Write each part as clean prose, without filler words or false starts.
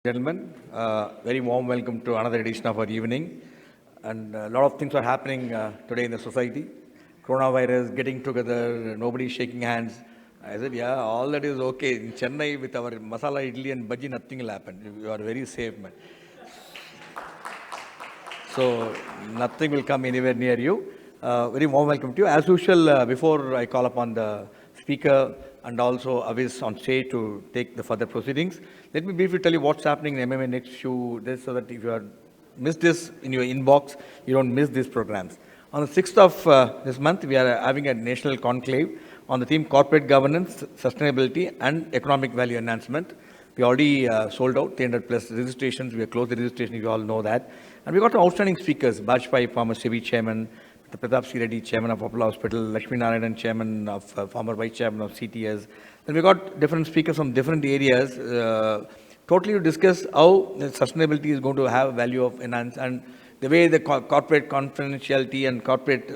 Gentlemen, very warm welcome to another edition of our evening. And a lot of things are happening today in the society. Coronavirus, getting together, nobody shaking hands. I said, yeah, all that is okay. In Chennai, with our masala idli and bhaji, nothing will happen. You are very safe, man. So nothing will come anywhere near you. Very warm welcome to you. As usual, before I call upon the speaker and also Avis on stage to take the further proceedings, let me briefly tell you what's happening in MMA next few days so that if you are missed this in your inbox, you don't miss these programs. On the 6th of this month, we are having a national conclave on the theme corporate governance, sustainability and economic value enhancement. We already sold out 300 plus registrations. We have closed the registration, you all know that. And we got some outstanding speakers, Bajpai, former SEBI chairman, Pratap C. Reddy, chairman of Apollo Hospital, Lakshmi Narayanan, chairman of, former vice chairman of CTS. Then we got different speakers from different areas, totally to discuss how sustainability is going to have value of enhance and the way the corporate confidentiality and corporate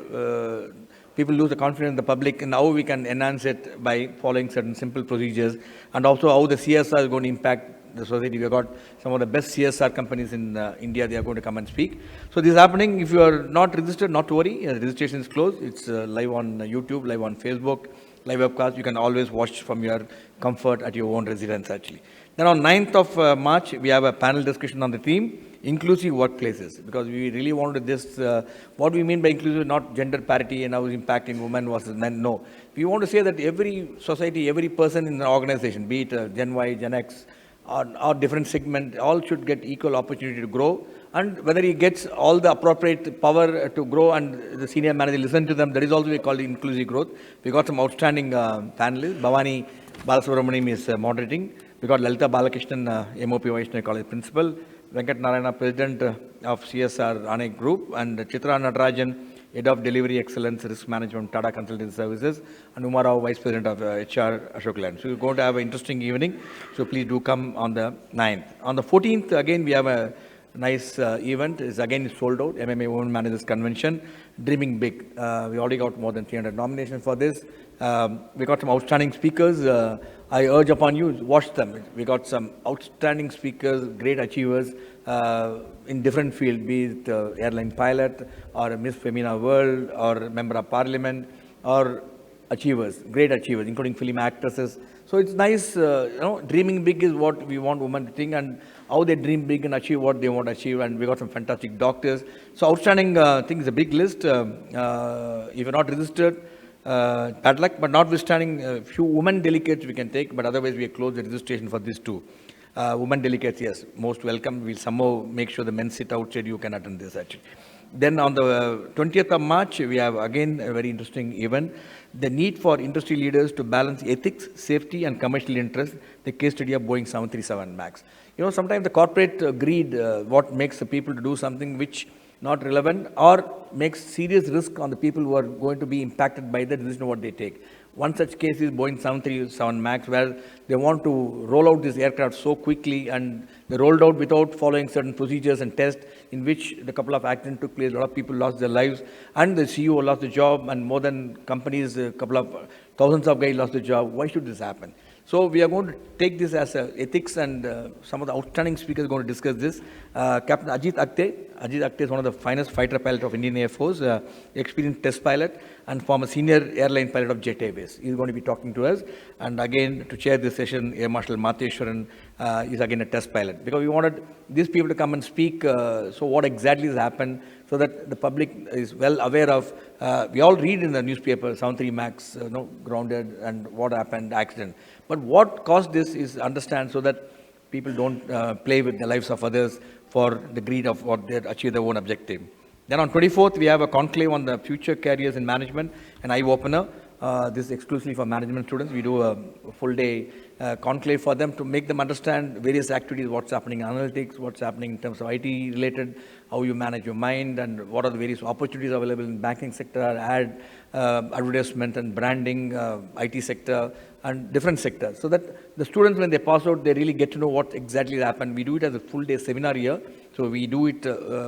people lose the confidence in the public and how we can enhance it by following certain simple procedures and also how the CSR is going to impact the society. We've got some of the best CSR companies in India. They are going to come and speak. So this is happening. If you are not registered, not to worry. Registration is closed. It's live on YouTube, live on Facebook, live webcast. You can always watch from your comfort at your own residence actually. Then on 9th of March, we have a panel discussion on the theme inclusive workplaces, because we really wanted this, what we mean by inclusive, not gender parity and how it's impacting women versus men, no. We want to say that every society, every person in the organization, be it Gen Y, Gen X, or different segment, all should get equal opportunity to grow. And whether he gets all the appropriate power to grow and the senior manager listen to them, that is also we call inclusive growth. We got some outstanding panelists. Bhavani Balasubramaniam is moderating. We got Lalita Balakrishnan, MOP Vaishnav College Principal. Venkat Narayana, President of CSR ANEC Group, and Chitra Natarajan, Head of Delivery Excellence Risk Management, Tata Consulting Services, and Umar Rao, Vice President of HR Ashok Leyland. So we're going to have an interesting evening, so please do come on the 9th. On the 14th, again, we have a nice event. It's again sold out, MMA Women Managers Convention, Dreaming Big. We already got more than 300 nominations for this. We got some outstanding speakers. I urge upon you, watch them. We got some outstanding speakers, great achievers in different fields, be it airline pilot or Miss Femina World or Member of Parliament or achievers, great achievers, including film actresses. So it's nice, dreaming big is what we want women to think and how they dream big and achieve what they want to achieve. And we got some fantastic doctors. So outstanding things, a big list. If you're not registered, bad luck, but notwithstanding, a few women delegates we can take, but otherwise we have closed the registration for this too. Women delegates, yes, most welcome. We'll somehow make sure the men sit outside, you can attend this actually. Then on the 20th of March, we have again a very interesting event. The need for industry leaders to balance ethics, safety and commercial interest, the case study of Boeing 737 MAX. Sometimes the corporate greed, what makes the people to do something which not relevant or makes serious risk on the people who are going to be impacted by the decision what they take. One such case is Boeing 737 MAX, where they want to roll out this aircraft so quickly and they rolled out without following certain procedures and tests, in which the couple of accidents took place. A lot of people lost their lives and the CEO lost the job, and more than companies, a couple of thousands of guys lost their job. Why should this happen? So we are going to take this as ethics, and some of the outstanding speakers are going to discuss this. Captain Ajit Akte. Ajit Akte is one of the finest fighter pilots of Indian Air Force, experienced test pilot and former senior airline pilot of Jet Airways. He is going to be talking to us. And again, to chair this session, Air Marshal Matheshwaran is again a test pilot. Because we wanted these people to come and speak, so what exactly has happened, so that the public is well aware of. We all read in the newspaper, 73 MAX, grounded and what happened, accident. But what caused this is understand so that people don't play with the lives of others for the greed of what they achieve their own objective. Then on 24th, we have a conclave on the future careers in management, an eye-opener. This is exclusively for management students. We do a full-day conclave for them to make them understand various activities, what's happening in analytics, what's happening in terms of IT-related, how you manage your mind, and what are the various opportunities available in banking sector, advertisement and branding, IT sector, and different sectors. So that the students, when they pass out, they really get to know what exactly happened. We do it as a full day seminar here. So we do it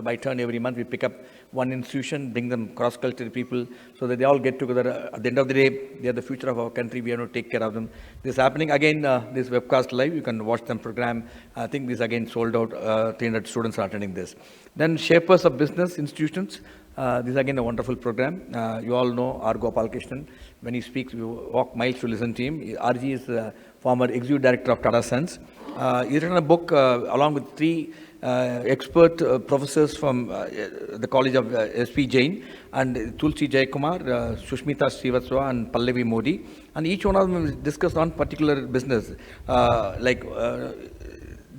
by turn every month. We pick up one institution, bring them cross-cultural people so that they all get together. At the end of the day, they are the future of our country. We have to take care of them. This is happening again, this webcast live. You can watch them program. I think this again sold out. 300 students are attending this. Then Shapers of Business Institutions. This is again a wonderful program. You all know R. Gopalakrishnan. When he speaks, we walk miles to listen to him. RG is the former executive director of Tata Sons. He's written a book along with three expert professors from the College of S.P. Jain and Tulsi Jayakumar, Sushmita Srivatsava and Pallavi Modi. And each one of them discussed on particular business.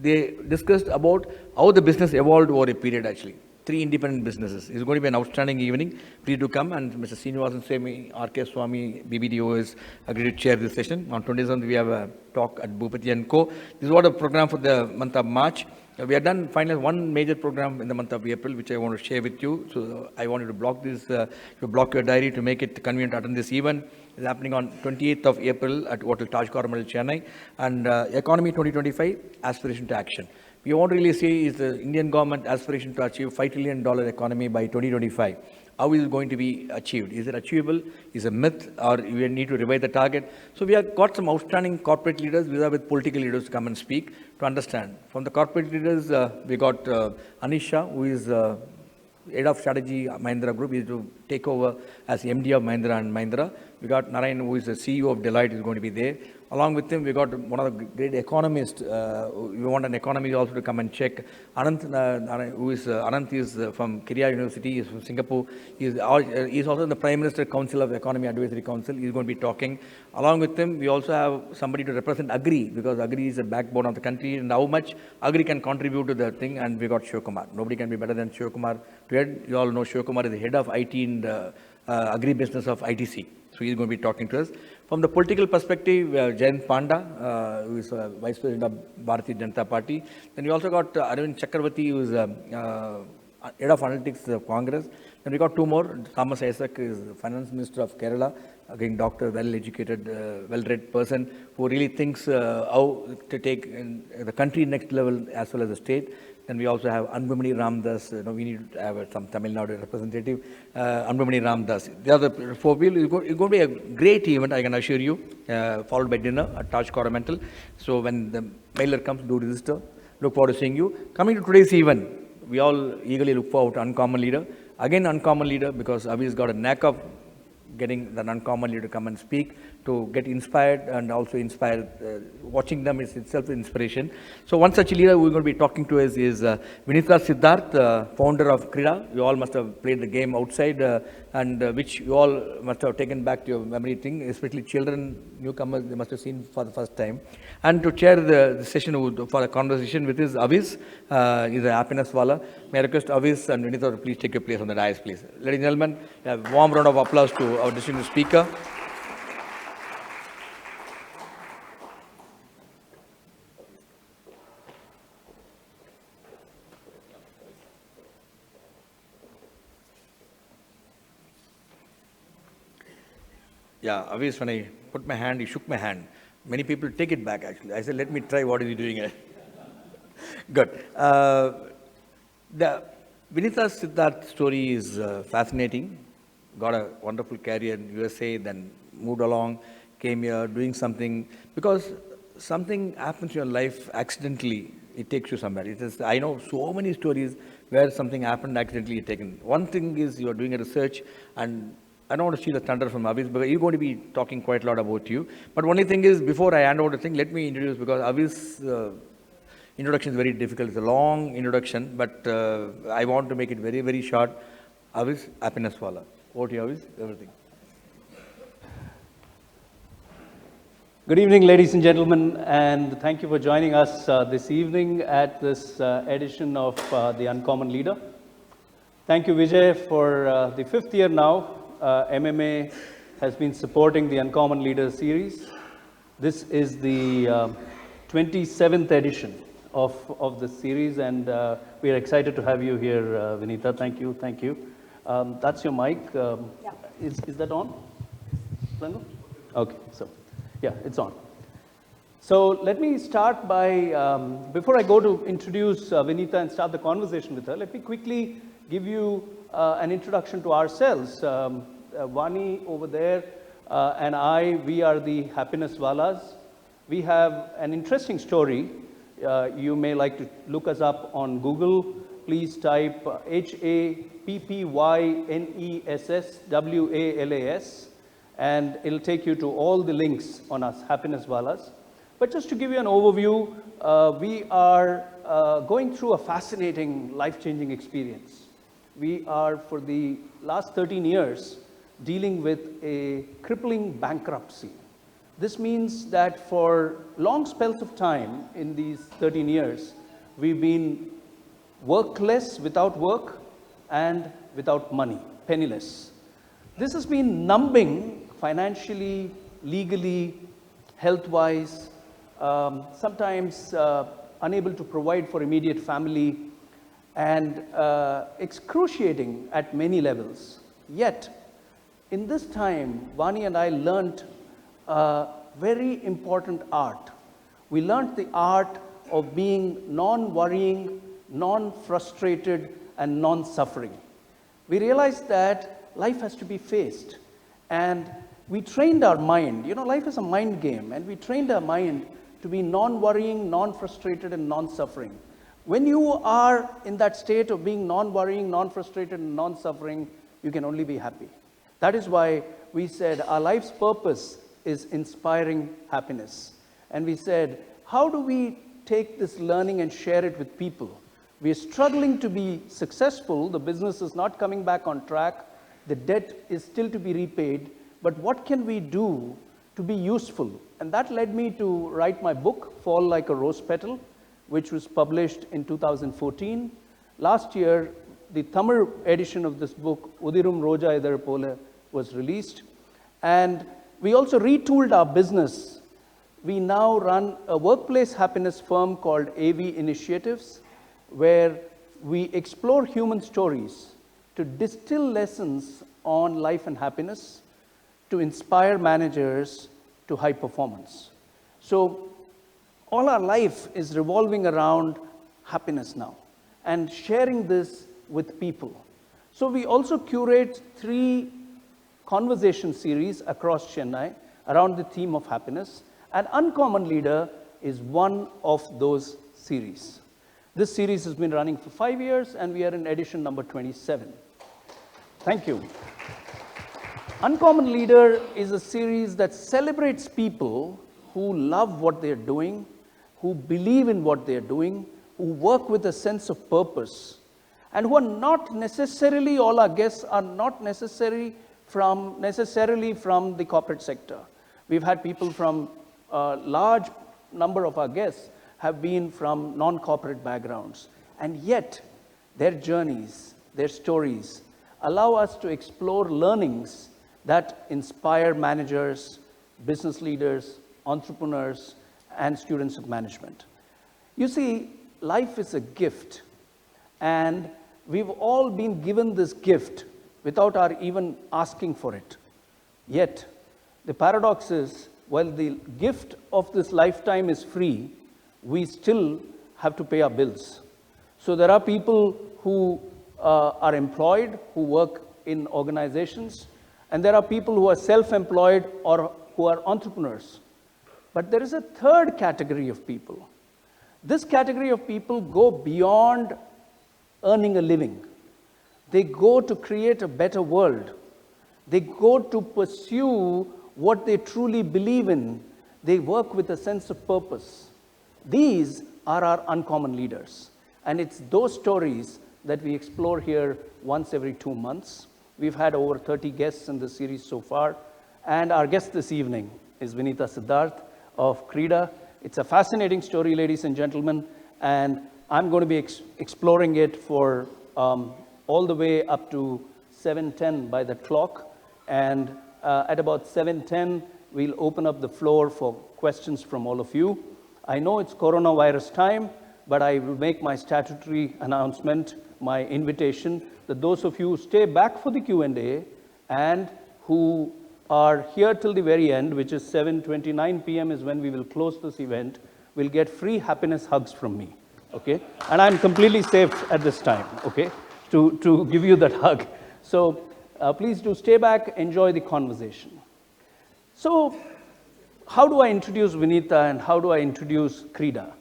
They discussed about how the business evolved over a period actually. 3 independent businesses. It's going to be an outstanding evening. Please do come. And Mr. Srinivasan Swami, R.K. Swami, BBDO is agreed to chair this session. On 27th, we have a talk at Bhupati & Co. This is what a program for the month of March. We have done finally one major program in the month of April, which I want to share with you. So I wanted to block this, to block your diary to make it convenient to attend this event. It's happening on 28th of April at Hotel Taj Coromandel, Chennai. And Economy 2025, Aspiration to Action. We want to really see is the Indian government aspiration to achieve $5 trillion economy by 2025. How is it going to be achieved? Is it achievable? Is it a myth? Or we need to revise the target? So we have got some outstanding corporate leaders with political leaders to come and speak to understand. From the corporate leaders, we got Anisha, who is head of strategy Mahindra Group, is to take over as MD of Mahindra and Mahindra. We got Narayan, who is the CEO of Deloitte, is going to be there. Along with him, we got one of the great economists. We want an economist also to come and check. Anant is from Korea University. He is from Singapore. He is also in the Prime Minister Council of Economy Advisory Council. He is going to be talking. Along with him, we also have somebody to represent Agri, because Agri is the backbone of the country and how much Agri can contribute to the thing. And we got Shivakumar. Nobody can be better than Shivakumar. You all know Shivakumar is the head of IT in the Agri business of ITC. So he's going to be talking to us. From the political perspective, Jayant Panda, who is Vice President of Bharatiya Janata Party. Then we also got Arvind Chakravarti, who is Head of Analytics of Congress. Then we got 2 more. Thomas Isaac is Finance Minister of Kerala. Again, doctor, well-educated, well-read person who really thinks how to take the country next level as well as the state. Then we also have Anbumani Ramdas. We need to have some Tamil Nadu representative. Anbumani Ramdas. The other 4 people. It's going to be a great event, I can assure you, followed by dinner at Taj Coromandel. So when the mailer comes, do register. Look forward to seeing you. Coming to today's event, we all eagerly look forward to Uncommon Leader. Again, Uncommon Leader, because Avi's got a knack of getting the uncommon leader to come and speak, to get inspired and also inspired. Watching them is itself inspiration. So one such leader we're going to be talking to is Vinitha Siddharth, founder of Krida. You all must have played the game outside and which you all must have taken back to your memory thing, especially children, newcomers, they must have seen for the first time. And to chair the session for a conversation with Avis, is a happiness wala. May I request Avis and Vinitha to please take your place on the dais, please. Ladies and gentlemen, a warm round of applause to our distinguished speaker. Yeah, Avis, when I put my hand, he shook my hand. Many people take it back, actually. I said, let me try what is he doing here. Good. The Vinitha Siddharth story is fascinating. Got a wonderful career in USA, then moved along, came here, doing something. Because something happens in your life accidentally, it takes you somewhere. I know so many stories where something happened accidentally taken. One thing is you're doing a research, and I don't want to steal the thunder from Avis, because you're going to be talking quite a lot about you. But only thing is, before I hand over the thing, let me introduce, because Avis' introduction is very difficult. It's a long introduction, but I want to make it very, very short. Avis, happiness wala. Over to you, Avis, everything. Good evening, ladies and gentlemen, and thank you for joining us this evening at this edition of The Uncommon Leader. Thank you, Vijay, for the 5th year now. MMA has been supporting the Uncommon Leader series. This is the 27th edition of the series, and we are excited to have you here, Vinitha. Thank you, thank you. That's your mic. Yeah. Is that on? Okay, so yeah, it's on. So let me start by, before I go to introduce Vinita and start the conversation with her, let me quickly give you an introduction to ourselves. Vani over there and I, we are the Happiness Walas. We have an interesting story. You may like to look us up on Google. Please type HAPPYNESSWALAS and it'll take you to all the links on us, Happiness Walas. But just to give you an overview, we are going through a fascinating, life-changing experience. We are, for the last 13 years, dealing with a crippling bankruptcy. This means that for long spells of time in these 13 years, we've been workless, without work, and without money, penniless. This has been numbing financially, legally, health-wise, sometimes unable to provide for immediate family, and excruciating at many levels. Yet, in this time, Vani and I learned a very important art. We learned the art of being non-worrying, non-frustrated, and non-suffering. We realized that life has to be faced, and we trained our mind. You know, life is a mind game, and we trained our mind to be non-worrying, non-frustrated, and non-suffering. When you are in that state of being non-worrying, non-frustrated, and non-suffering, you can only be happy. That is why we said our life's purpose is inspiring happiness. And we said, how do we take this learning and share it with people? We are struggling to be successful. The business is not coming back on track. The debt is still to be repaid. But what can we do to be useful? And that led me to write my book, Fall Like a Rose Petal, which was published in 2014. Last year, the Tamil edition of this book, Udirum Roja Idar Pole, was released. And we also retooled our business. We now run a workplace happiness firm called AV Initiatives, where we explore human stories to distill lessons on life and happiness, to inspire managers to high performance. So all our life is revolving around happiness now and sharing this with people. So we also curate 3 conversation series across Chennai around the theme of happiness, and Uncommon Leader is one of those series. This series has been running for 5 years, and we are in edition number 27. Thank you. Uncommon Leader is a series that celebrates people who love what they're doing, who believe in what they're doing, who work with a sense of purpose, and who are not necessarily, all our guests are not necessarily from the corporate sector. We've had people from a large number of our guests have been from non-corporate backgrounds, and yet their journeys, their stories allow us to explore learnings that inspire managers, business leaders, entrepreneurs, and students of management. You see, life is a gift, and we've all been given this gift without our even asking for it. Yet, the paradox is, while the gift of this lifetime is free, we still have to pay our bills. So there are people who are employed, who work in organizations, and there are people who are self-employed or who are entrepreneurs. But there is a third category of people. This category of people go beyond earning a living. They go to create a better world. They go to pursue what they truly believe in. They work with a sense of purpose. These are our uncommon leaders. And it's those stories that we explore here once every 2 months. We've had over 30 guests in this series so far. And our guest this evening is Vinita Siddharth of Creda. It's a fascinating story, ladies and gentlemen. And I'm going to be exploring it for all the way up to 7:10 by the clock. And at about 7:10, we'll open up the floor for questions from all of you. I know it's coronavirus time, but I will make my statutory announcement, my invitation, that those of you who stay back for the Q&A and who are here till the very end, which is 7:29 p.m. is when we will close this event, will get free happiness hugs from me, okay? And I'm completely safe at this time, okay, to give you that hug. So please do stay back, enjoy the conversation. So how do I introduce Vinita and how do I introduce Krida?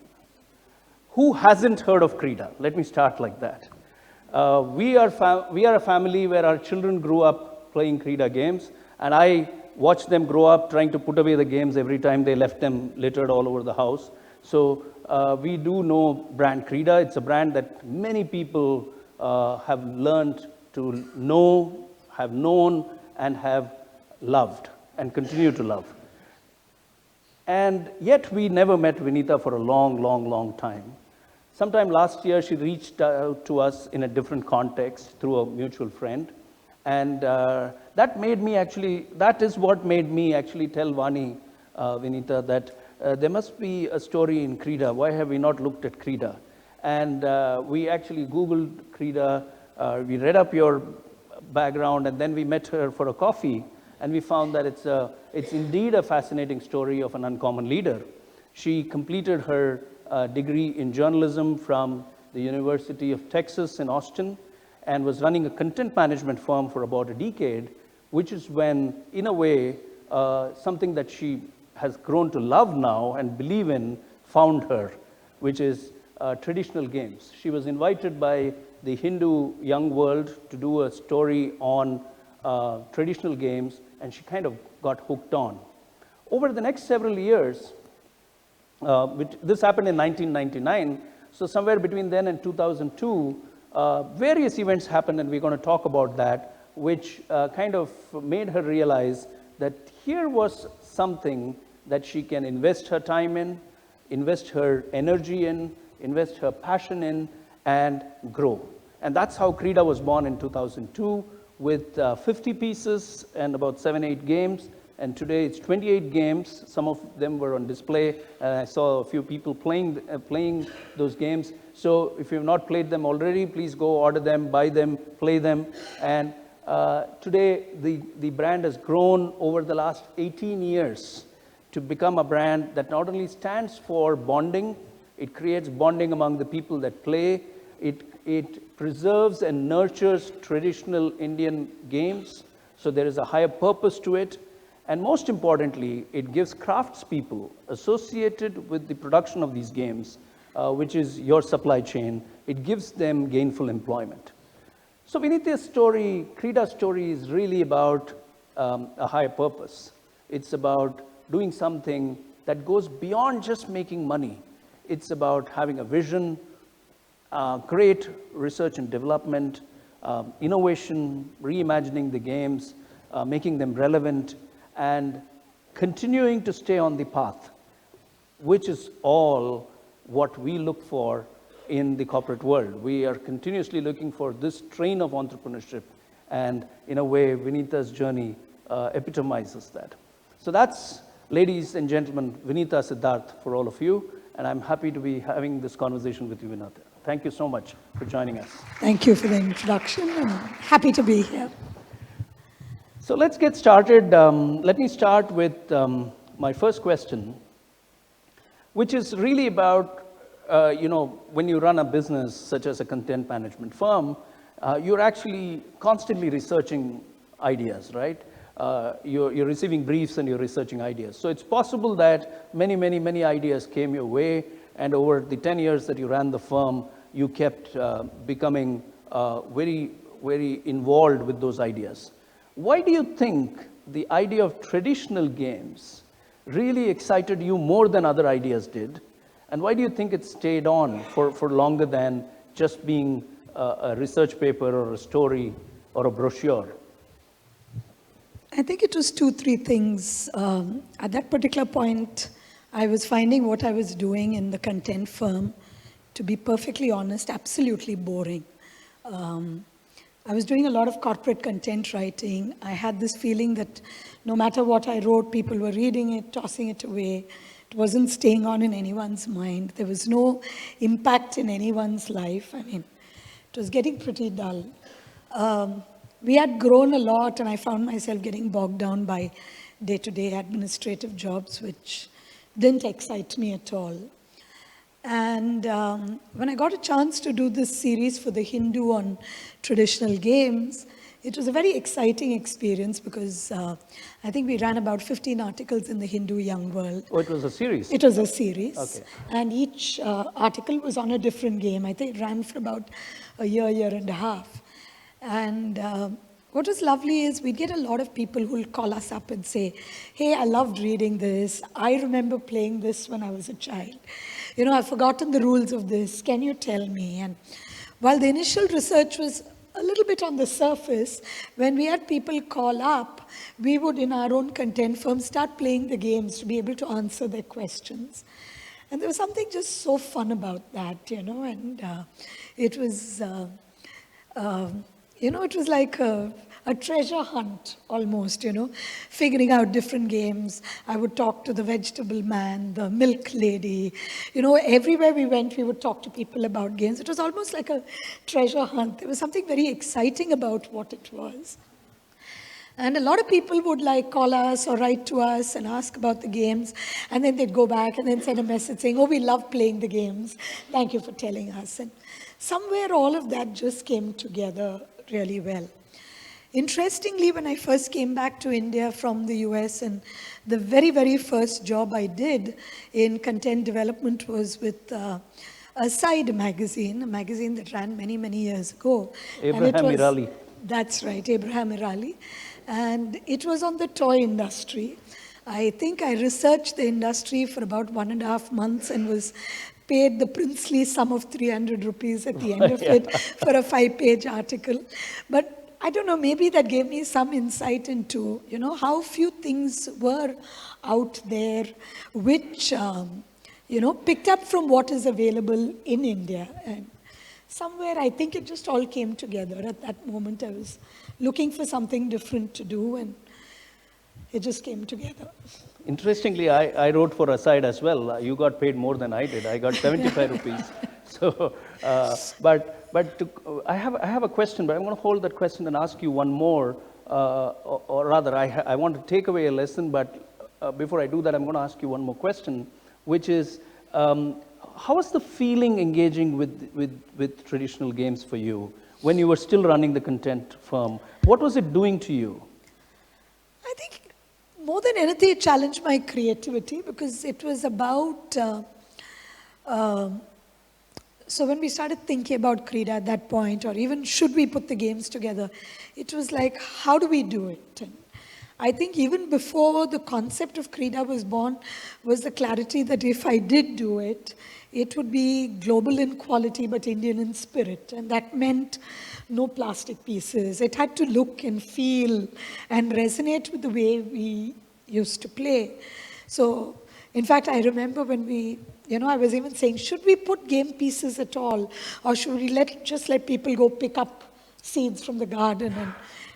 Who hasn't heard of Krida? Let me start like that. We are a family where our children grew up playing Krida games, and I watched them grow up trying to put away the games every time they left them littered all over the house. So we do know brand Krida. It's a brand that many people have learned to know, have known, and have loved, and continue to love. And yet we never met Vinita for a long, long, long time. Sometime last year, she reached out to us in a different context through a mutual friend. And that is what made me actually tell Vani, Vinita, that there must be a story in Krida. Why have we not looked at Krida? And we actually Googled Krida, we read up your background, and then we met her for a coffee, and we found that it's indeed a fascinating story of an uncommon leader. She completed her degree in journalism from the University of Texas in Austin, and was running a content management firm for about a decade, which is when, in a way, something that she has grown to love now and believe in found her, which is traditional games. She was invited by the Hindu young world to do a story on traditional games, and she kind of got hooked on. Over the next several years, this happened in 1999, so somewhere between then and 2002, various events happened, and we're going to talk about that, which kind of made her realize that here was something that she can invest her time in, invest her energy in, invest her passion in, and grow. And that's how Krida was born in 2002, with 50 pieces and about 7-8 games. And today it's 28 games. Some of them were on display. I saw a few people playing those games. So if you have not played them already, please go order them, buy them, play them. And today the brand has grown over the last 18 years to become a brand that not only stands for bonding, it creates bonding among the people that play. It preserves and nurtures traditional Indian games. So there is a higher purpose to it. And most importantly, it gives craftspeople associated with the production of these games, which is your supply chain, it gives them gainful employment. So Vinita's story, Krida's story, is really about a higher purpose. It's about doing something that goes beyond just making money. It's about having a vision, great research and development, innovation, reimagining the games, making them relevant, and continuing to stay on the path, which is all what we look for in the corporate world. We are continuously looking for this train of entrepreneurship, and in a way, Vinita's journey epitomizes that. So that's, ladies and gentlemen, Vinita Siddharth for all of you, and I'm happy to be having this conversation with you, Vinita. Thank you so much for joining us. Thank you for the introduction. I'm happy to be here. So let's get started. Let me start with my first question, which is really about, when you run a business such as a content management firm, you're actually constantly researching ideas, right? You're receiving briefs and you're researching ideas. So it's possible that many ideas came your way, and over the 10 years that you ran the firm, you kept becoming very, very involved with those ideas. Why do you think the idea of traditional games really excited you more than other ideas did? And why do you think it stayed on for longer than just being a research paper or a story or a brochure? I think it was 2-3 things. At that particular point, I was finding what I was doing in the content firm, to be perfectly honest, absolutely boring. I was doing a lot of corporate content writing. I had this feeling that no matter what I wrote, people were reading it, tossing it away. It wasn't staying on in anyone's mind. There was no impact in anyone's life. I mean, it was getting pretty dull. we had grown a lot, and I found myself getting bogged down by day-to-day administrative jobs, which didn't excite me at all. And when I got a chance to do this series for the Hindu on traditional games, it was a very exciting experience because I think we ran about 15 articles in the Hindu Young World. Oh, it was a series? It was a series. Okay. And each article was on a different game. I think it ran for about a year and a half. And what was lovely is we'd get a lot of people who'll call us up and say, hey, I loved reading this. I remember playing this when I was a child. You know, I've forgotten the rules of this. Can you tell me? And while the initial research was a little bit on the surface, when we had people call up, we would, in our own content firm, start playing the games to be able to answer their questions. And there was something just so fun about that, you know, and it was, you know, it was like a treasure hunt almost, you know, figuring out different games. I would talk to the vegetable man, the milk lady, you know, everywhere we went, we would talk to people about games. It was almost like a treasure hunt. There was something very exciting about what it was. And a lot of people would like call us or write to us and ask about the games, and then they'd go back and then send a message saying, oh, we love playing the games. Thank you for telling us. And somewhere all of that just came together really well. Interestingly, when I first came back to India from the US, and the very, very first job I did in content development was with a Side magazine, a magazine that ran many, many years ago. Abraham Irali. That's right, Abraham Irali. And it was on the toy industry. I think I researched the industry for about 1.5 months and was paid the princely sum of 300 rupees at the end of it for a 5-page article. But I don't know, maybe that gave me some insight into, you know, how few things were out there which, you know, picked up from what is available in India. And somewhere I think it just all came together. At that moment I was looking for something different to do, and it just came together. Interestingly, I wrote for Aside as well. You got paid more than I did. I got 75 rupees. So, I have a question, but I'm going to hold that question and ask you one more, or rather, I want to take away a lesson, but before I do that, I'm going to ask you one more question, which is, how was the feeling engaging with traditional games for you when you were still running the content firm? What was it doing to you? I think more than anything, it challenged my creativity because it was about, so when we started thinking about Krida at that point, or even should we put the games together, it was like, how do we do it? And I think even before the concept of Krida was born, was the clarity that if I did do it, it would be global in quality but Indian in spirit. And that meant no plastic pieces. It had to look and feel and resonate with the way we used to play. So, in fact, I remember when we, you know, I was even saying, should we put game pieces at all? Or should we just let people go pick up seeds from the garden? And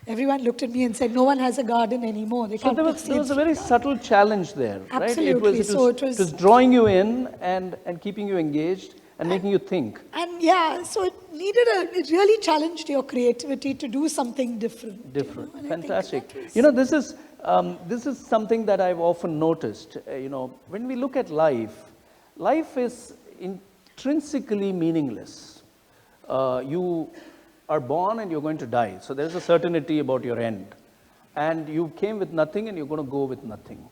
everyone looked at me and said, no one has a garden anymore. They can't pick seeds. There was a very subtle challenge there, right? Absolutely. It was drawing you in and keeping you engaged and making you think. And yeah, so it really challenged your creativity to do something different. Different, you know? Fantastic. You know, this is something that I've often noticed. You know, when we look at life is intrinsically meaningless. You are born and you're going to die. So there's a certainty about your end. And you came with nothing and you're going to go with nothing.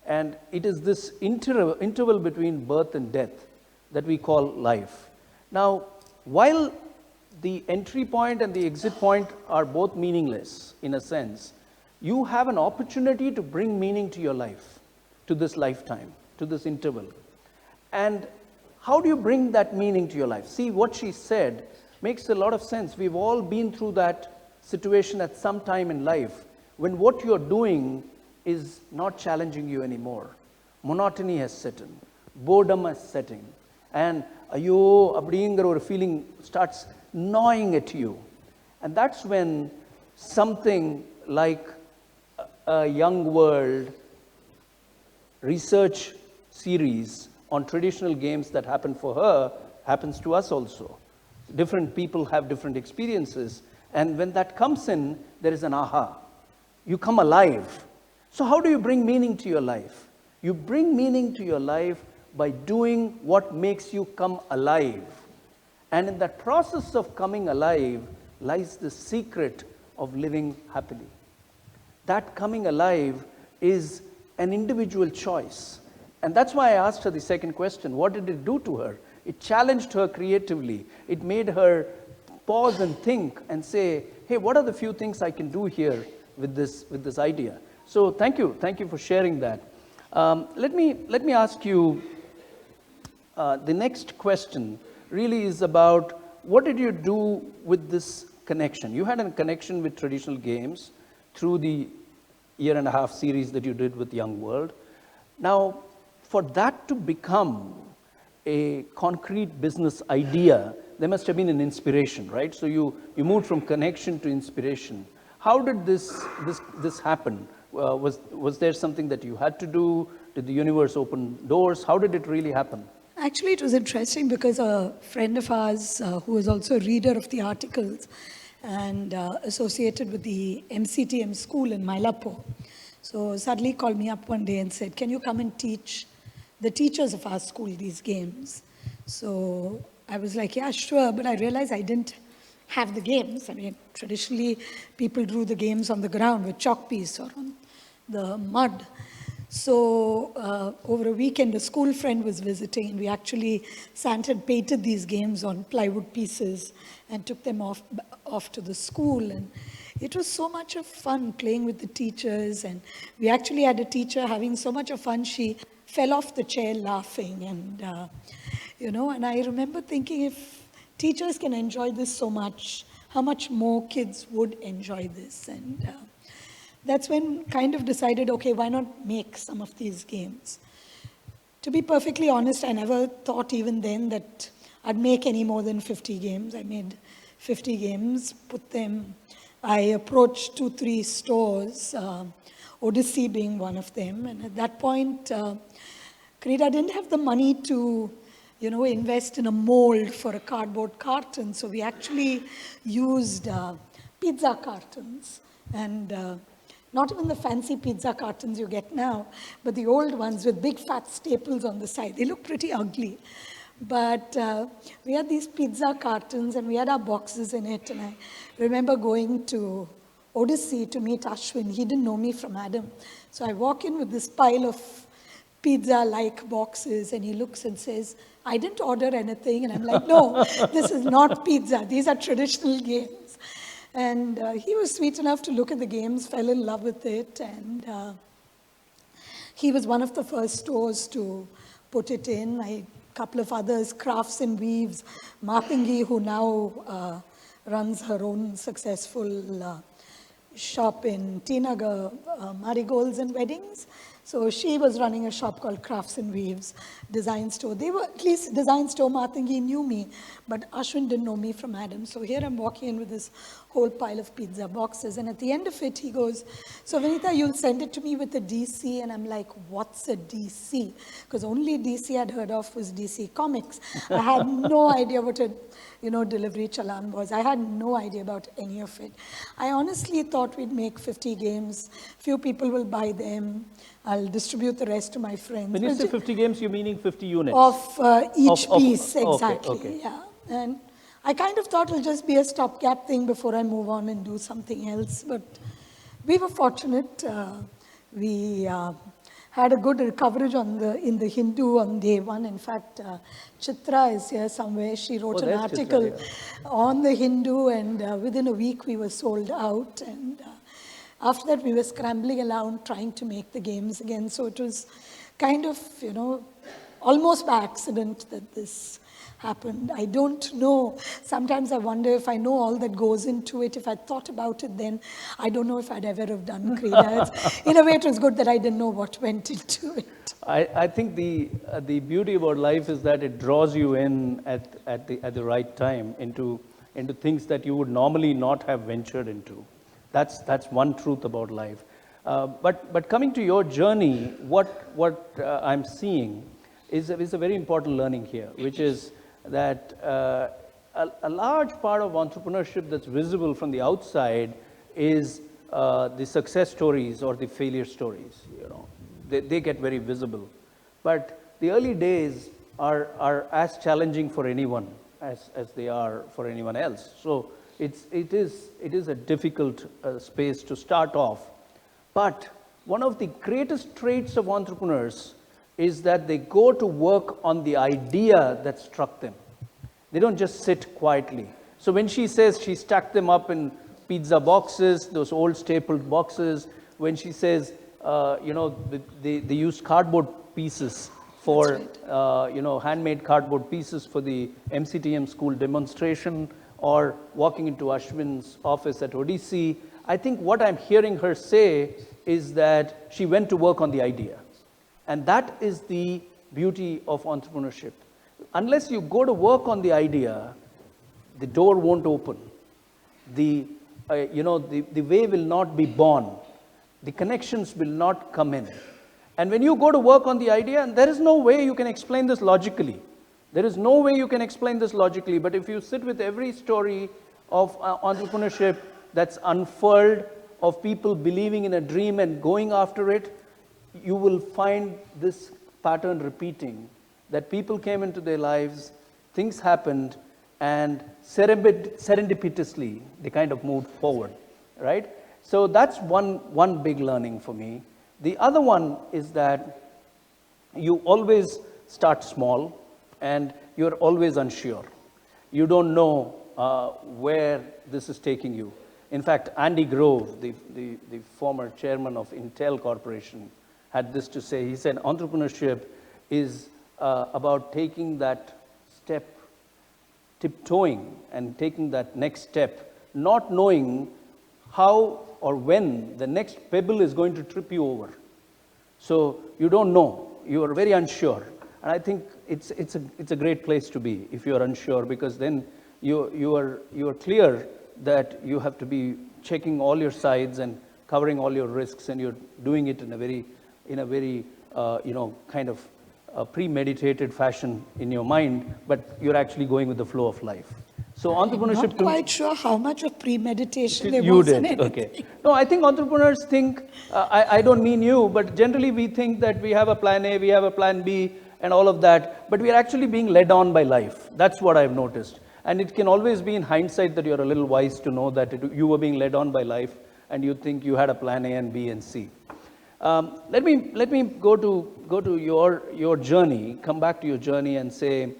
And it is this interval between birth and death that we call life. Now, while the entry point and the exit point are both meaningless in a sense, you have an opportunity to bring meaning to your life, to this lifetime, to this interval. And how do you bring that meaning to your life? See, what she said makes a lot of sense. We've all been through that situation at some time in life when what you're doing is not challenging you anymore. Monotony has set in, boredom has set in, and ayo, abdingra or feeling starts gnawing at you. And that's when something like a Young World research series on traditional games that happened for her happens to us also. Different people have different experiences, And when that comes in, there is an aha. You come alive. So how do you bring meaning to your life? You bring meaning to your life by doing what makes you come alive. And in that process of coming alive lies the secret of living happily. That coming alive is an individual choice. And that's why I asked her the second question. What did it do to her? It challenged her creatively. It made her pause and think and say, hey, what are the few things I can do here with this idea? So thank you for sharing that. Let me ask you, the next question really is about what did you do with this connection? You had a connection with traditional games through the year-and-a-half series that you did with Young World. Now, for that to become a concrete business idea, there must have been an inspiration, right? So you moved from connection to inspiration. How did this happen? Was there something that you had to do? Did the universe open doors? How did it really happen? Actually, it was interesting because a friend of ours who was also a reader of the articles and associated with the MCTM school in Mylapore, so suddenly called me up one day and said, can you come and teach the teachers of our school these games? So I was like, yeah, sure, but I realized I didn't have the games. I mean, traditionally, people drew the games on the ground with chalk piece or on the mud. So over a weekend, a school friend was visiting, and we actually sat and painted these games on plywood pieces and took them off to the school. And it was so much of fun playing with the teachers. And we actually had a teacher having so much of fun, she fell off the chair laughing. And, and I remember thinking, if teachers can enjoy this so much, how much more kids would enjoy this? And that's when kind of decided, okay, why not make some of these games? To be perfectly honest, I never thought even then that I'd make any more than 50 games. I made 50 games, put them, I approached 2-3 stores, Odyssey being one of them. And at that point, Krita didn't have the money to invest in a mold for a cardboard carton. So we actually used pizza cartons, and not even the fancy pizza cartons you get now, but the old ones with big fat staples on the side. They look pretty ugly. But we had these pizza cartons and we had our boxes in it. And I remember going to Odyssey to meet Ashwin. He didn't know me from Adam. So I walk in with this pile of pizza-like boxes, and he looks and says, I didn't order anything. And I'm like, no, this is not pizza. These are traditional games. And he was sweet enough to look at the games, fell in love with it. And he was one of the first stores to put it in. A couple of others, Crafts and Weaves, Matangi, who now runs her own successful shop in T. Nagar, Marigolds and Weddings. So she was running a shop called Crafts and Weaves, design store. They were, at least design store, Matangi knew me, but Ashwin didn't know me from Adam. So here I'm walking in with this whole pile of pizza boxes. And at the end of it, he goes, so Vinita, you'll send it to me with a DC. And I'm like, what's a DC? Because only DC I'd heard of was DC Comics. I had no idea what a delivery challan was. I had no idea about any of it. I honestly thought we'd make 50 games. Few people will buy them. I'll distribute the rest to my friends. When you say 50 games, you're meaning 50 units? Of each piece, okay, exactly. okay. Yeah. And I kind of thought it'll just be a stopgap thing before I move on and do something else. But we were fortunate. We had a good coverage in the Hindu on day one. In fact, Chitra is here somewhere. She wrote an article Chitra, yeah, on the Hindu, and within a week we were sold out. And after that, we were scrambling around trying to make the games again. So it was kind of, almost by accident that this happened. I don't know. Sometimes I wonder if I know all that goes into it. If I thought about it then, I don't know if I'd ever have done Krita. In a way, it was good that I didn't know what went into it. I think the beauty about life is that it draws you in at the right time into things that you would normally not have ventured into. That's one truth about life. But coming to your journey, what I'm seeing is a very important learning here, which is that a large part of entrepreneurship that's visible from the outside is the success stories or the failure stories. You know, they get very visible. But the early days are as challenging for anyone as they are for anyone else. So it is a difficult space to start off. But one of the greatest traits of entrepreneurs is that they go to work on the idea that struck them. They don't just sit quietly. So when she says she stacked them up in pizza boxes, those old stapled boxes, when she says, they used cardboard pieces for, handmade cardboard pieces for the MCTM school demonstration, or walking into Ashwin's office at Odissi, I think what I'm hearing her say is that she went to work on the idea. And that is the beauty of entrepreneurship. Unless you go to work on the idea, the door won't open. The way will not be born. The connections will not come in. And when you go to work on the idea, and there is no way you can explain this logically. There is no way you can explain this logically. But if you sit with every story of entrepreneurship that's unfurled, of people believing in a dream and going after it, you will find this pattern repeating. That people came into their lives, things happened, and serendipitously, they kind of moved forward, right? So that's one big learning for me. The other one is that you always start small, and you're always unsure. You don't know where this is taking you. In fact, Andy Grove, the former chairman of Intel Corporation, had this to say. He said, entrepreneurship is about taking that step, tiptoeing and taking that next step, not knowing how or when the next pebble is going to trip you over. So you don't know, you are very unsure. And I think it's a great place to be if you are unsure, because then you are clear that you have to be checking all your sides and covering all your risks, and you're doing it in a very kind of premeditated fashion in your mind, but you're actually going with the flow of life. So entrepreneurship. I'm not quite sure how much of premeditation there you was did. in it. Okay. No, I think entrepreneurs think. I don't mean you, but generally we think that we have a plan A, we have a plan B, and all of that. But we are actually being led on by life. That's what I've noticed. And it can always be in hindsight that you're a little wise to know that you were being led on by life, and you think you had a plan A and B and C. Let me go to your journey. Come back to your journey and say,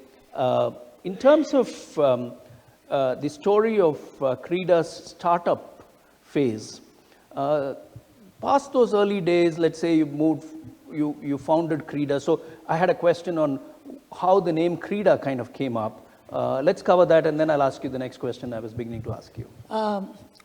in terms of the story of Creda's startup phase, past those early days, let's say you founded Creda. So I had a question on how the name Creda kind of came up. Let's cover that, and then I'll ask you the next question I was beginning to ask you.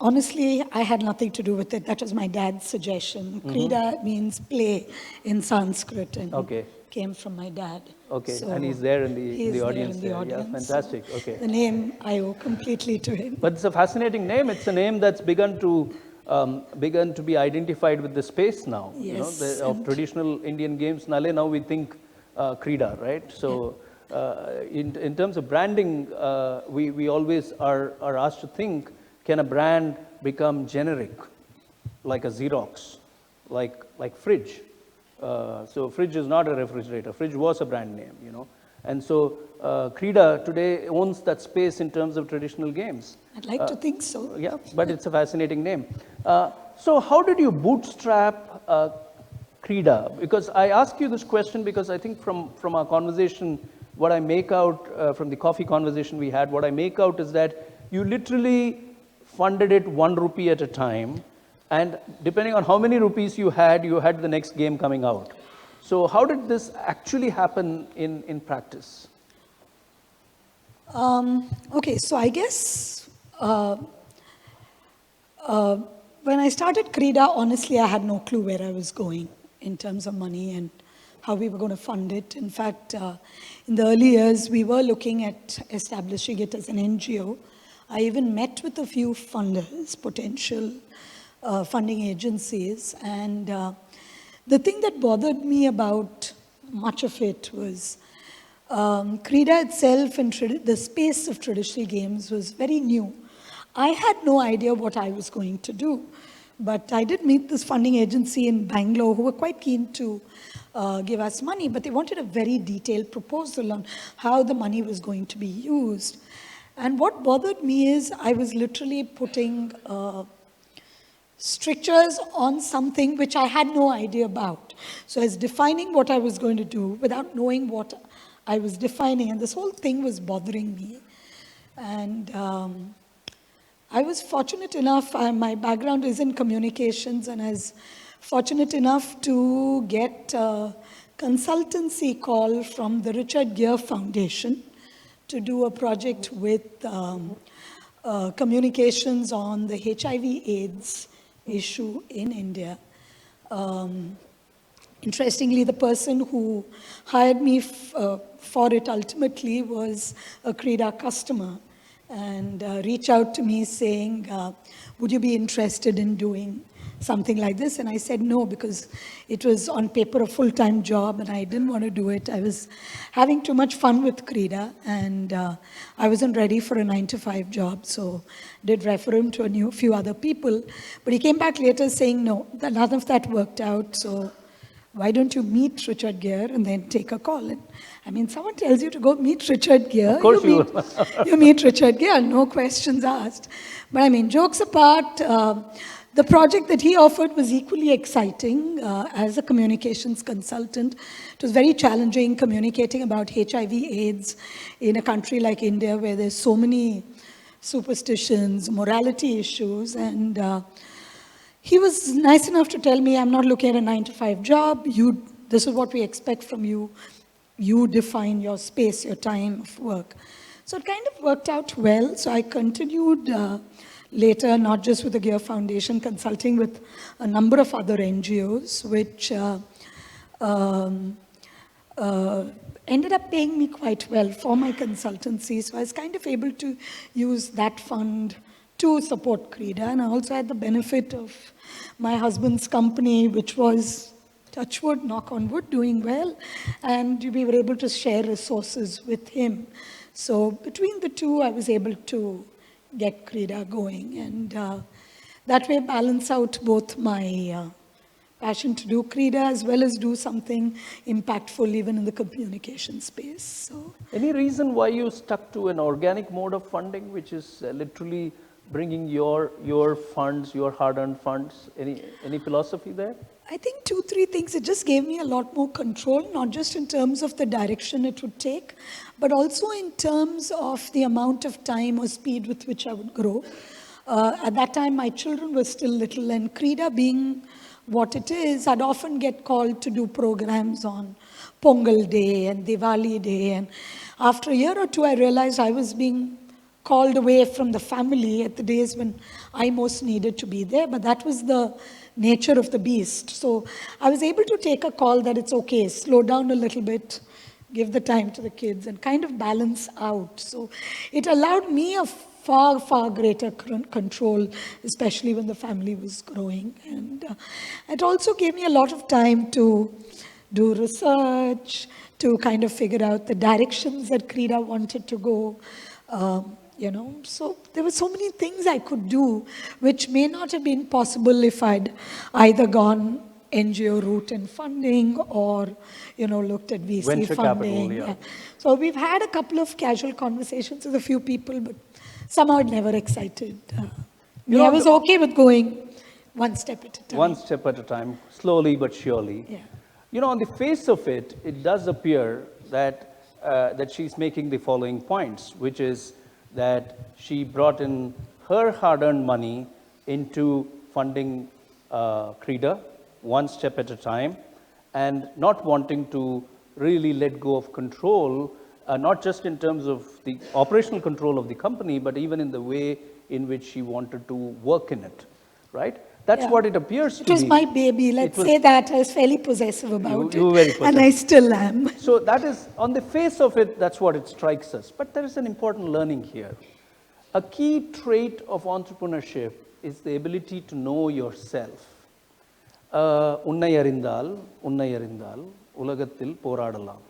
Honestly, I had nothing to do with it. That was my dad's suggestion. Creda means play in Sanskrit, and came from my dad. Okay, so and he's there in the audience. There in the audience. Yeah, fantastic. Okay. The name I owe completely to him. But it's a fascinating name. It's a name that's begun to be identified with the space now. Yes. Of traditional Indian games. Nale, now we think Creda, right? So in terms of branding, we always are asked to think, can a brand become generic, like a Xerox, like fridge? So fridge is not a refrigerator. Fridge was a brand name, And so Creda today owns that space in terms of traditional games. I'd like to think so. Yeah, but it's a fascinating name. So how did you bootstrap Creda? Because I ask you this question because I think from our conversation, what I make out from the coffee conversation we had, what I make out is that you literally funded it 1 rupee at a time, and depending on how many rupees you had the next game coming out. So how did this actually happen in practice? Okay, so I guess when I started Creda, honestly, I had no clue where I was going in terms of money and how we were going to fund it. In fact, in the early years, we were looking at establishing it as an NGO. I even met with a few funders, potential funding agencies, and the thing that bothered me about much of it was Krida itself and the space of traditional games was very new. I had no idea what I was going to do, but I did meet this funding agency in Bangalore who were quite keen to give us money, but they wanted a very detailed proposal on how the money was going to be used. And what bothered me is I was literally putting strictures on something which I had no idea about. So I was defining what I was going to do without knowing what I was defining, and this whole thing was bothering me. And I was fortunate enough, my background is in communications, and I was fortunate enough to get a consultancy call from the Richard Gere Foundation to do a project with communications on the HIV/AIDS issue in India. Interestingly, the person who hired me for it ultimately was a Krida customer, and reached out to me saying, would you be interested in doing something like this? And I said no, because it was on paper a full-time job and I didn't want to do it. I was having too much fun with Krida, and I wasn't ready for a 9-to-5 job, so did refer him to a few other people. But he came back later saying, no, none of that worked out, so why don't you meet Richard Gere and then take a call? And I mean, someone tells you to go meet Richard Gere, of course you meet Richard Gere, no questions asked. But I mean, jokes apart, the project that he offered was equally exciting as a communications consultant. It was very challenging communicating about HIV/AIDS in a country like India where there's so many superstitions, morality issues, and he was nice enough to tell me, I'm not looking at a 9-to-5 job. This is what we expect from you. You define your space, your time of work. So it kind of worked out well. So I continued later, not just with the Gere Foundation, consulting with a number of other NGOs, which ended up paying me quite well for my consultancy. So I was kind of able to use that fund to support Krida. And I also had the benefit of my husband's company, which was, touch wood, knock on wood, doing well. And we were able to share resources with him. So between the two, I was able to get Krida going. And that way balance out both my passion to do Krida as well as do something impactful even in the communication space. So, any reason why you stuck to an organic mode of funding, which is literally bringing your funds, your hard-earned funds? Any philosophy there? I think 2-3 things. It just gave me a lot more control, not just in terms of the direction it would take, but also in terms of the amount of time or speed with which I would grow. At that time, my children were still little, and Krida being what it is, I'd often get called to do programs on Pongal Day and Diwali Day. And after a year or two, I realized I was being called away from the family at the days when I most needed to be there, but that was the nature of the beast. So I was able to take a call that it's okay, slow down a little bit, give the time to the kids, and kind of balance out. So it allowed me a far, far greater control, especially when the family was growing. And it also gave me a lot of time to do research, to kind of figure out the directions that Krida wanted to go. So there were so many things I could do, which may not have been possible if I'd either gone NGO route in funding or, looked at VC Venture funding. Capital, yeah. So we've had a couple of casual conversations with a few people, but somehow it never excited me. I was okay with going one step at a time. One step at a time, slowly but surely. Yeah. On the face of it, it does appear that she's making the following points, which is that she brought in her hard-earned money into funding Krida, one step at a time, and not wanting to really let go of control, not just in terms of the operational control of the company, but even in the way in which she wanted to work in it, right? That's what it appears to be. It was my baby, let's say that. I was fairly possessive about you were very possessive. And I still am. So that is, on the face of it, that's what it strikes us. But there is an important learning here. A key trait of entrepreneurship is the ability to know yourself. உன்னை அறிந்தால் உலகத்தில் போராடலாம்.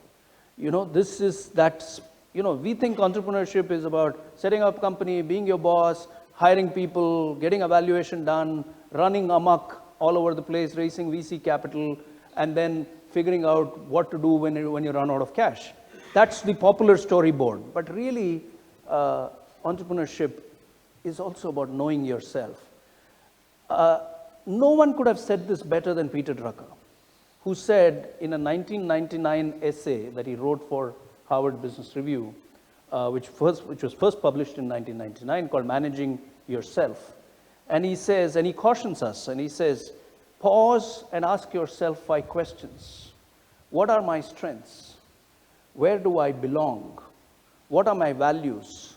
This is that, we think entrepreneurship is about setting up a company, being your boss, hiring people, getting evaluation done, running amok all over the place, raising VC capital, and then figuring out what to do when you run out of cash. That's the popular storyboard. But really, entrepreneurship is also about knowing yourself. No one could have said this better than Peter Drucker, who said in a 1999 essay that he wrote for Harvard Business Review, which was first published in 1999, called Managing Yourself. And he says, and he cautions us, and he says, pause and ask yourself 5 questions. What are my strengths? Where do I belong? What are my values?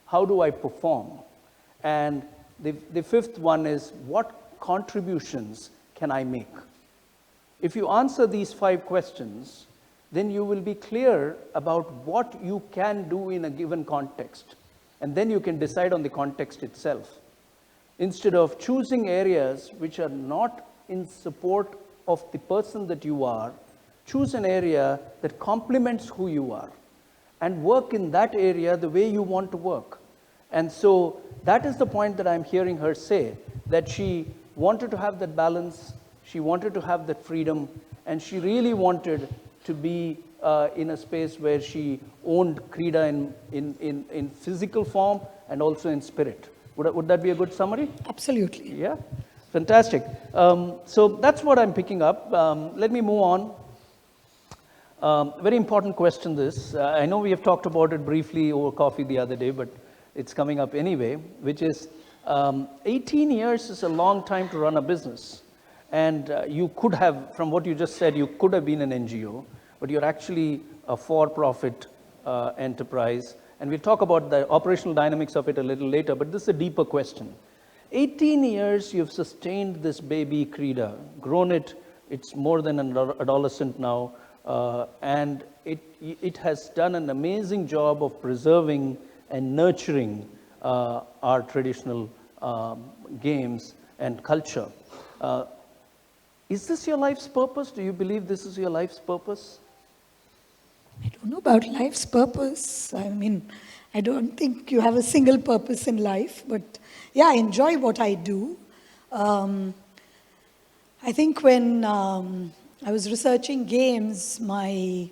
How do I perform? And the 5th one is, what contributions can I make? If you answer these 5 questions, then you will be clear about what you can do in a given context. And then you can decide on the context itself. Instead of choosing areas which are not in support of the person that you are, choose an area that complements who you are and work in that area the way you want to work. And so that is the point that I'm hearing her say, that she wanted to have that balance, she wanted to have that freedom, and she really wanted to be in a space where she owned Krida in physical form and also in spirit. Would that be a good summary? Absolutely. Yeah, fantastic. So that's what I'm picking up. Let me move on. Very important question this. I know we have talked about it briefly over coffee the other day, but it's coming up anyway, which is 18 years is a long time to run a business. And you could have, from what you just said, you could have been an NGO, but you're actually a for-profit enterprise. And we'll talk about the operational dynamics of it a little later, but this is a deeper question. 18 years you've sustained this baby Krida, grown it, it's more than an adolescent now, and it has done an amazing job of preserving and nurturing our traditional games and culture. Is this your life's purpose? Do you believe this is your life's purpose? I don't know about life's purpose. I mean, I don't think you have a single purpose in life, but yeah, I enjoy what I do. I think when I was researching games, I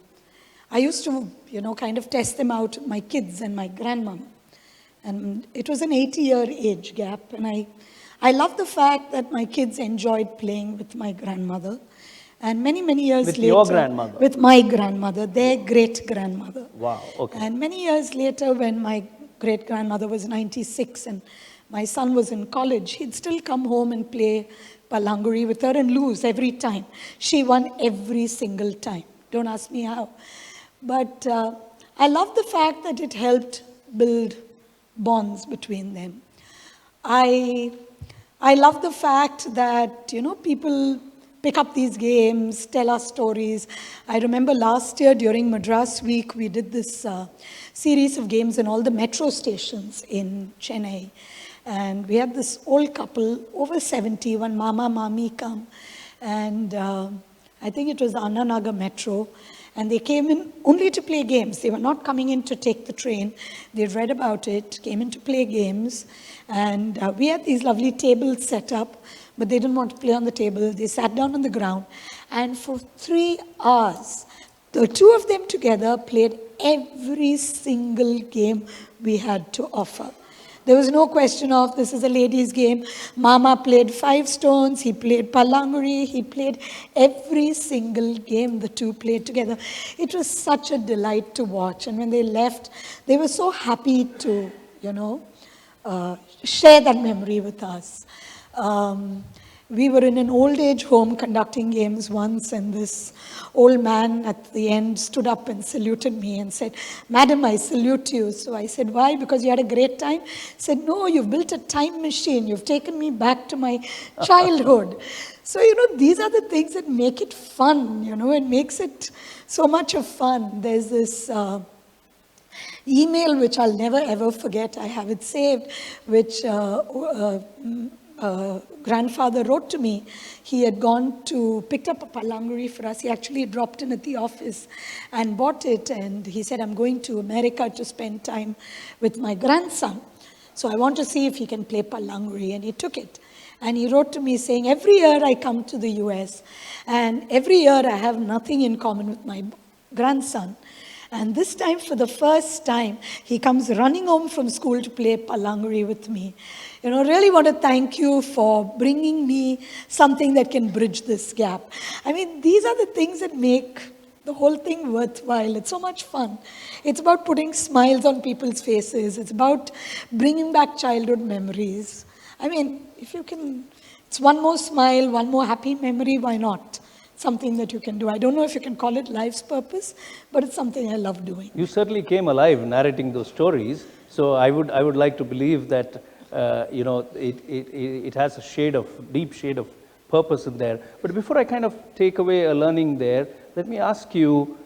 used to, kind of test them out with my kids and my grandmother. And it was an 80-year age gap. And I love the fact that my kids enjoyed playing with my grandmother. And many, many years later... With your grandmother? With my grandmother, their great-grandmother. Wow, okay. And many years later, when my great-grandmother was 96 and my son was in college, he'd still come home and play Palanguri with her and lose every time. She won every single time. Don't ask me how. But I love the fact that it helped build bonds between them. I love the fact that, people pick up these games, tell us stories. I remember last year during Madras week, we did this series of games in all the metro stations in Chennai. And we had this old couple, over 70, one Mama, Mami come. And I think it was the Annanagar Metro. And they came in only to play games. They were not coming in to take the train. They'd read about it, came in to play games. And we had these lovely tables set up, but they didn't want to play on the table. They sat down on the ground. And for 3 hours, the two of them together played every single game we had to offer. There was no question of, this is a ladies' game. Mama played 5 stones, he played Palanguri, he played every single game the two played together. It was such a delight to watch. And when they left, they were so happy to, share that memory with us. We were in an old age home conducting games once, and this old man at the end stood up and saluted me and said, "Madam, I salute you." So I said, "Why? Because you had a great time?" He said, "No, you've built a time machine. You've taken me back to my childhood." So, these are the things that make it fun, it makes it so much of fun. There's this email which I'll never ever forget. I have it saved, which grandfather wrote to me. He had picked up a palanguri for us. He actually dropped in at the office and bought it. And he said, I'm going to America to spend time with my grandson. So I want to see if he can play palanguri. And he took it. And he wrote to me saying, every year I come to the US. And every year I have nothing in common with my grandson. And this time, for the first time, he comes running home from school to play palanguri with me. Really want to thank you for bringing me something that can bridge this gap. I mean, these are the things that make the whole thing worthwhile. It's so much fun. It's about putting smiles on people's faces. It's about bringing back childhood memories. I mean, if you can, it's one more smile, one more happy memory, why not? Something that you can do. I don't know if you can call it life's purpose, but it's something I love doing. You certainly came alive narrating those stories. So I would like to believe that it has a deep shade of purpose in there. But before I kind of take away a learning there, let me ask you: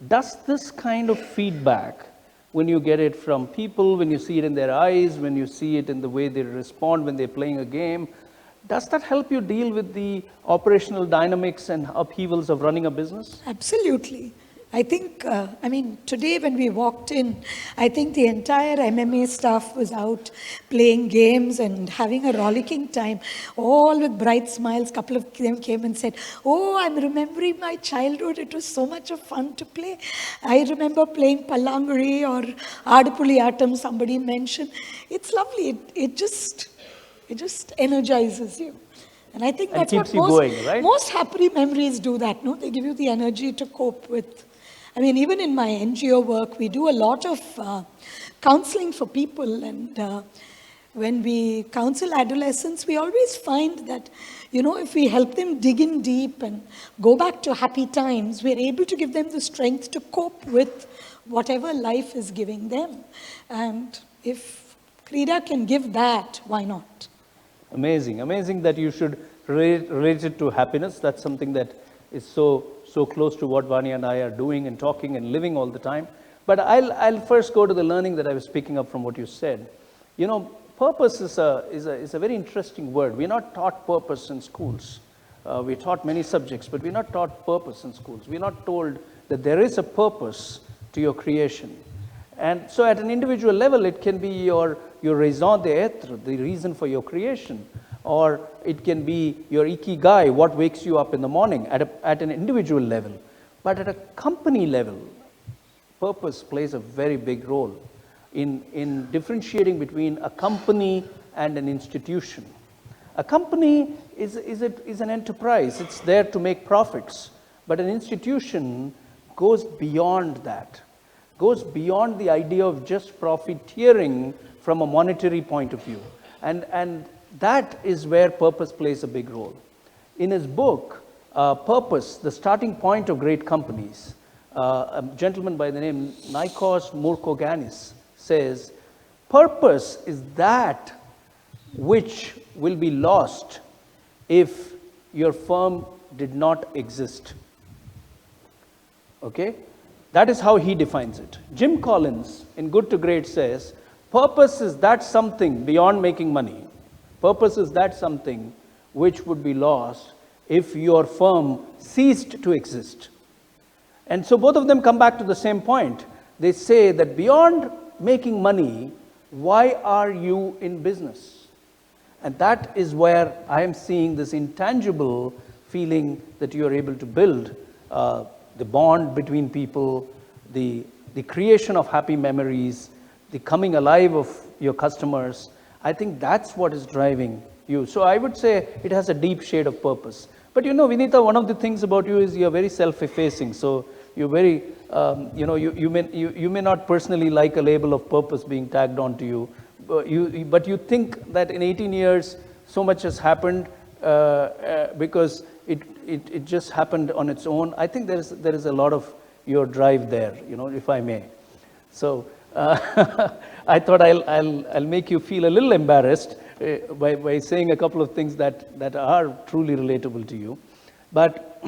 does this kind of feedback, when you get it from people, when you see it in their eyes, when you see it in the way they respond when they're playing a game, does that help you deal with the operational dynamics and upheavals of running a business? Absolutely. I think, today when we walked in, I think the entire MMA staff was out playing games and having a rollicking time, all with bright smiles. A couple of them came and said, oh, I'm remembering my childhood. It was so much of fun to play. I remember playing palanguri or Adupuli Atam, somebody mentioned. It's lovely. It just energizes you. And I think that's what most happy memories do that, no? They give you the energy to cope with. I mean, even in my NGO work, we do a lot of counseling for people. And when we counsel adolescents, we always find that, if we help them dig in deep and go back to happy times, we're able to give them the strength to cope with whatever life is giving them. And if Krida can give that, why not? Amazing. Amazing that you should relate it to happiness. That's something that is so close to what Vani and I are doing and talking and living all the time. But I'll first go to the learning that I was picking up from what you said. Purpose is a very interesting word. We're not taught purpose in schools. We're taught many subjects, but we're not taught purpose in schools. We're not told that there is a purpose to your creation. And so at an individual level, it can be your raison d'etre, the reason for your creation. Or it can be your ikigai, what wakes you up in the morning at an individual level. But at a company level, purpose plays a very big role in differentiating between a company and an institution. A company is an enterprise. It's there to make profits. But an institution goes beyond that, goes beyond the idea of just profiteering from a monetary point of view. And that is where purpose plays a big role. In his book, Purpose, the Starting Point of Great Companies, a gentleman by the name Nikos Mourkoganis says, purpose is that which will be lost if your firm did not exist. Okay? That is how he defines it. Jim Collins, in Good to Great, says, purpose is that something beyond making money. Purpose is that something which would be lost if your firm ceased to exist. And so both of them come back to the same point. They say that beyond making money, why are you in business? And that is where I am seeing this intangible feeling that you are able to build, the bond between people, the creation of happy memories, the coming alive of your customers. I think that's what is driving you. So I would say it has a deep shade of purpose. But Vinita, one of the things about you is you're very self-effacing. So you're very, you may not personally like a label of purpose being tagged onto you. But you think that in 18 years, so much has happened because it just happened on its own. I think there is a lot of your drive there, if I may. So I thought I'll make you feel a little embarrassed by saying a couple of things that are truly relatable to you. But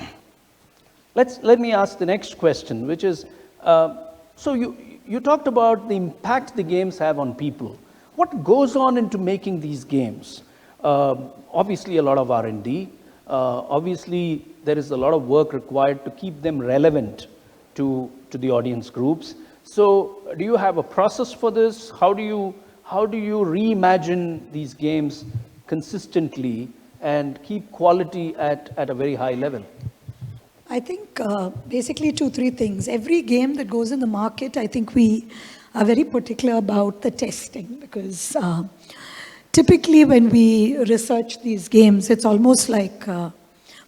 let me ask the next question, which is, so you talked about the impact the games have on people. What goes on into making these games? Obviously, a lot of R&D. Obviously, there is a lot of work required to keep them relevant to the audience groups. So, do you have a process for this? How do you reimagine these games consistently and keep quality at a very high level? I think basically 2, 3 things. Every game that goes in the market, I think we are very particular about the testing, because typically when we research these games, it's almost like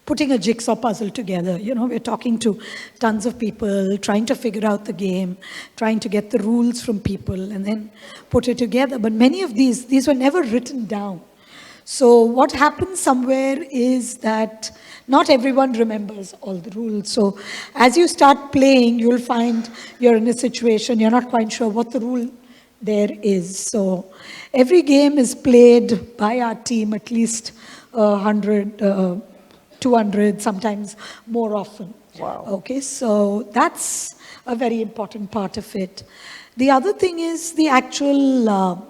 putting a jigsaw puzzle together. You know, we're talking to tons of people, trying to figure out the game, trying to get the rules from people, and then put it together. But many of these were never written down. So what happens somewhere is that not everyone remembers all the rules. So as you start playing, you'll find you're in a situation, you're not quite sure what the rule there is. So every game is played by our team at least 100, 200, sometimes more often. Wow. Okay, so that's a very important part of it. The other thing is the actual,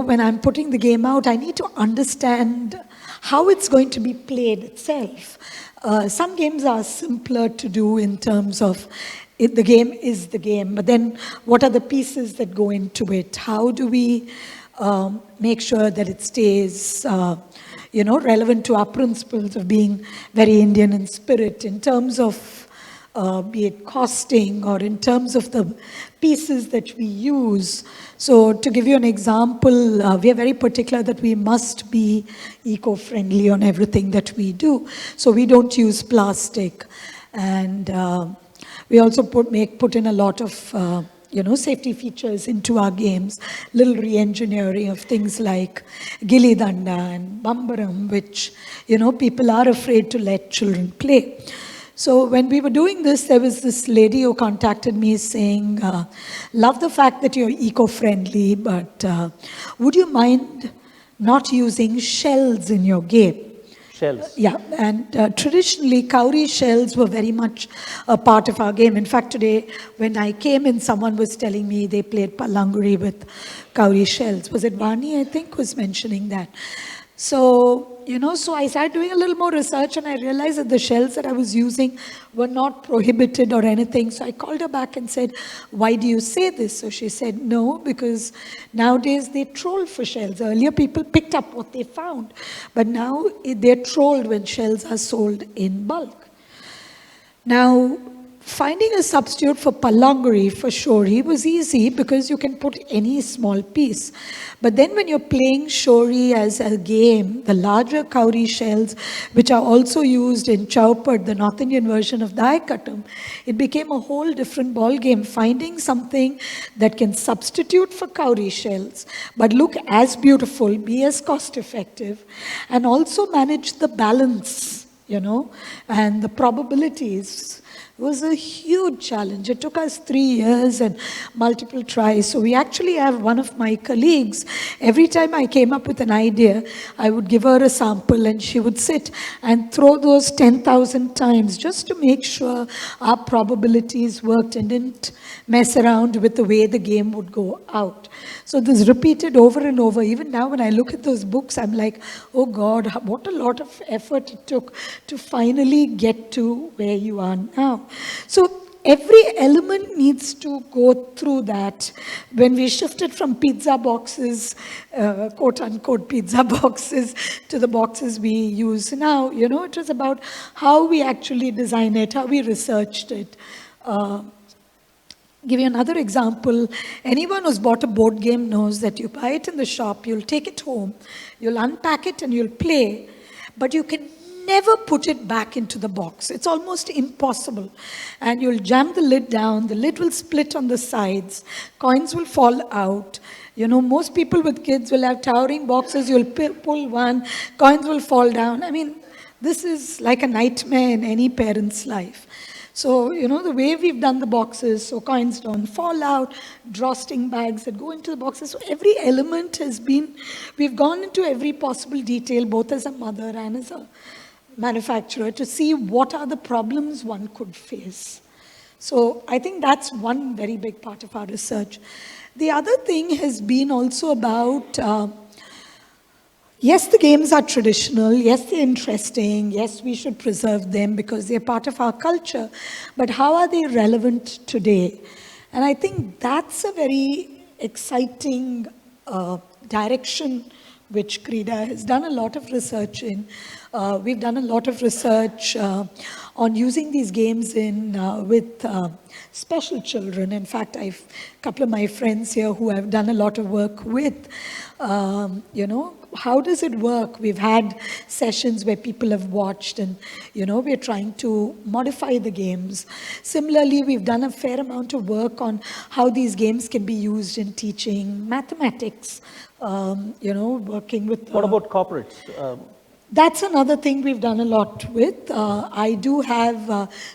when I'm putting the game out, I need to understand how it's going to be played itself. Some games are simpler to do in terms of the game is the game, but then what are the pieces that go into it? How do we make sure that it stays relevant to our principles of being very Indian in spirit, in terms of be it costing or in terms of the pieces that we use. So to give you an example, we are very particular that we must be eco-friendly on everything that we do. So we don't use plastic. And we also put in a lot of safety features into our games, little re-engineering of things like gilli danda and bambaram, which people are afraid to let children play. So when we were doing this, there was this lady who contacted me saying, love the fact that you're eco-friendly, but would you mind not using shells in your game? Shells. Yeah, and traditionally, cowrie shells were very much a part of our game. In fact, today, when I came in, someone was telling me they played Palanguri with cowrie shells. Was it Vani, I think, was mentioning that. So, so I started doing a little more research, and I realized that the shells that I was using were not prohibited or anything. So I called her back and said, why do you say this? So she said, no, because nowadays they troll for shells. Earlier people picked up what they found, but now they're trolled when shells are sold in bulk. Now, finding a substitute for Palanguri, for Shori, was easy because you can put any small piece. But then when you're playing Shori as a game, the larger cowrie shells, which are also used in Chowpad, the North Indian version of Daikatam, it became a whole different ball game. Finding something that can substitute for cowrie shells, but look as beautiful, be as cost effective, and also manage the balance, and the probabilities, was a huge challenge. It took us 3 years and multiple tries. So we actually have one of my colleagues, every time I came up with an idea, I would give her a sample and she would sit and throw those 10,000 times just to make sure our probabilities worked and didn't mess around with the way the game would go out. So this repeated over and over. Even now when I look at those books, I'm like, oh God, what a lot of effort it took to finally get to where you are now. So every element needs to go through that. When we shifted from pizza boxes, quote unquote pizza boxes, to the boxes we use now, it was about how we actually design it, how we researched it. Give you another example. Anyone who's bought a board game knows that you buy it in the shop, you'll take it home, you'll unpack it and you'll play, but you can never put it back into the box. It's almost impossible. And you'll jam the lid down, the lid will split on the sides, coins will fall out. Most people with kids will have towering boxes, you'll pull one, coins will fall down. I mean, this is like a nightmare in any parent's life. So, the way we've done the boxes, so coins don't fall out, drawstring bags that go into the boxes. So every element we've gone into every possible detail, both as a mother and as a manufacturer, to see what are the problems one could face. So I think that's one very big part of our research. The other thing has been also about Yes, the games are traditional. Yes, they're interesting. Yes, we should preserve them because they're part of our culture. But how are they relevant today? And I think that's a very exciting direction which Krida has done a lot of research in. We've done a lot of research on using these games in with special children. In fact, I've a couple of my friends here who I've done a lot of work with. How does it work? We've had sessions where people have watched and, we're trying to modify the games. Similarly, we've done a fair amount of work on how these games can be used in teaching mathematics, working with... What about corporates? That's another thing we've done a lot with. I do have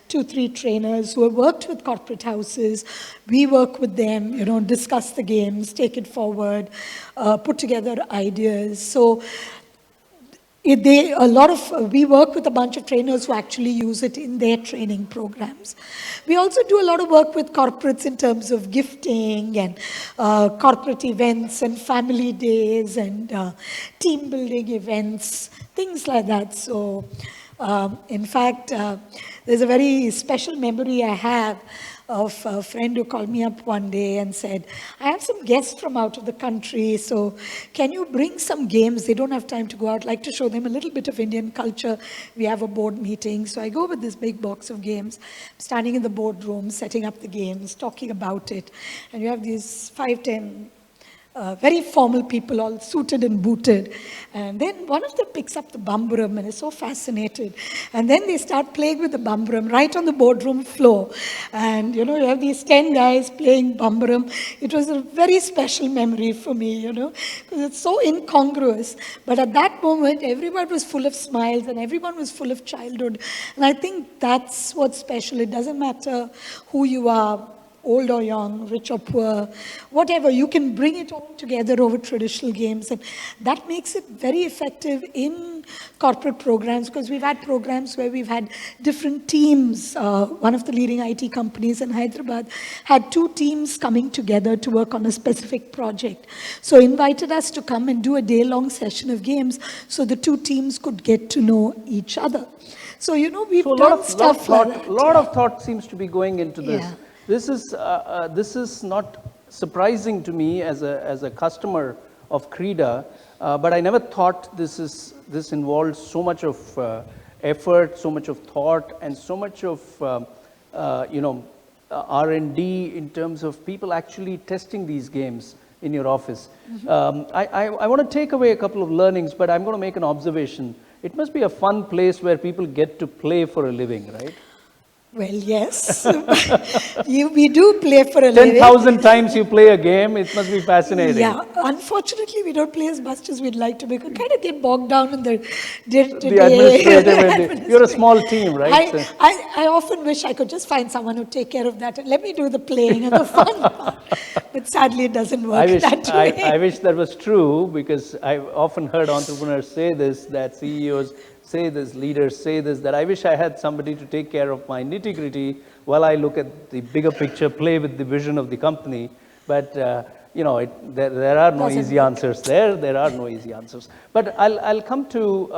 2-3 trainers who have worked with corporate houses. We work with them, discuss the games, take it forward, put together ideas. So we work with a bunch of trainers who actually use it in their training programs. We also do a lot of work with corporates in terms of gifting and corporate events and family days and team building events, things like that. So, in fact, there's a very special memory I have of a friend who called me up one day and said, I have some guests from out of the country, so can you bring some games? They don't have time to go out. I'd like to show them a little bit of Indian culture. We have a board meeting. So I go with this big box of games, standing in the boardroom, setting up the games, talking about it. And you have these 5-10 very formal people, all suited and booted. And then one of them picks up the bamburam and is so fascinated. And then they start playing with the bamburam right on the boardroom floor. And, you have these 10 guys playing bamburam. It was a very special memory for me, because it's so incongruous. But at that moment, everyone was full of smiles and everyone was full of childhood. And I think that's what's special. It doesn't matter who you are, old or young, rich or poor, whatever, you can bring it all together over traditional games. And that makes it very effective in corporate programs, because we've had programs where we've had different teams. One of the leading IT companies in Hyderabad had 2 teams coming together to work on a specific project. So invited us to come and do a day-long session of games so the 2 teams could get to know each other. So, we've done stuff like that. A lot of thought seems to be going into this. Yeah. This is not surprising to me as a customer of Krida, but I never thought this involves so much of effort, so much of thought, and so much of R&D in terms of people actually testing these games in your office. I want to take away a couple of learnings, but I'm going to make an observation. It must be a fun place where people get to play for a living, right? Well, yes. We do play for a living. 10,000 times you play a game, it must be fascinating. Yeah, unfortunately, we don't play as much as we'd like to. We kind of get bogged down in the day-to-day. The administrative. You're a small team, right? I often wish I could just find someone who'd take care of that and let me do the playing and the fun part. But sadly, it doesn't work that way. I wish that was true, because I've often heard entrepreneurs say this, that CEOs say this, leaders say this, that I wish I had somebody to take care of my nitty-gritty while I look at the bigger picture, play with the vision of the company. But, there are no easy answers there. There are no easy answers. But I'll come to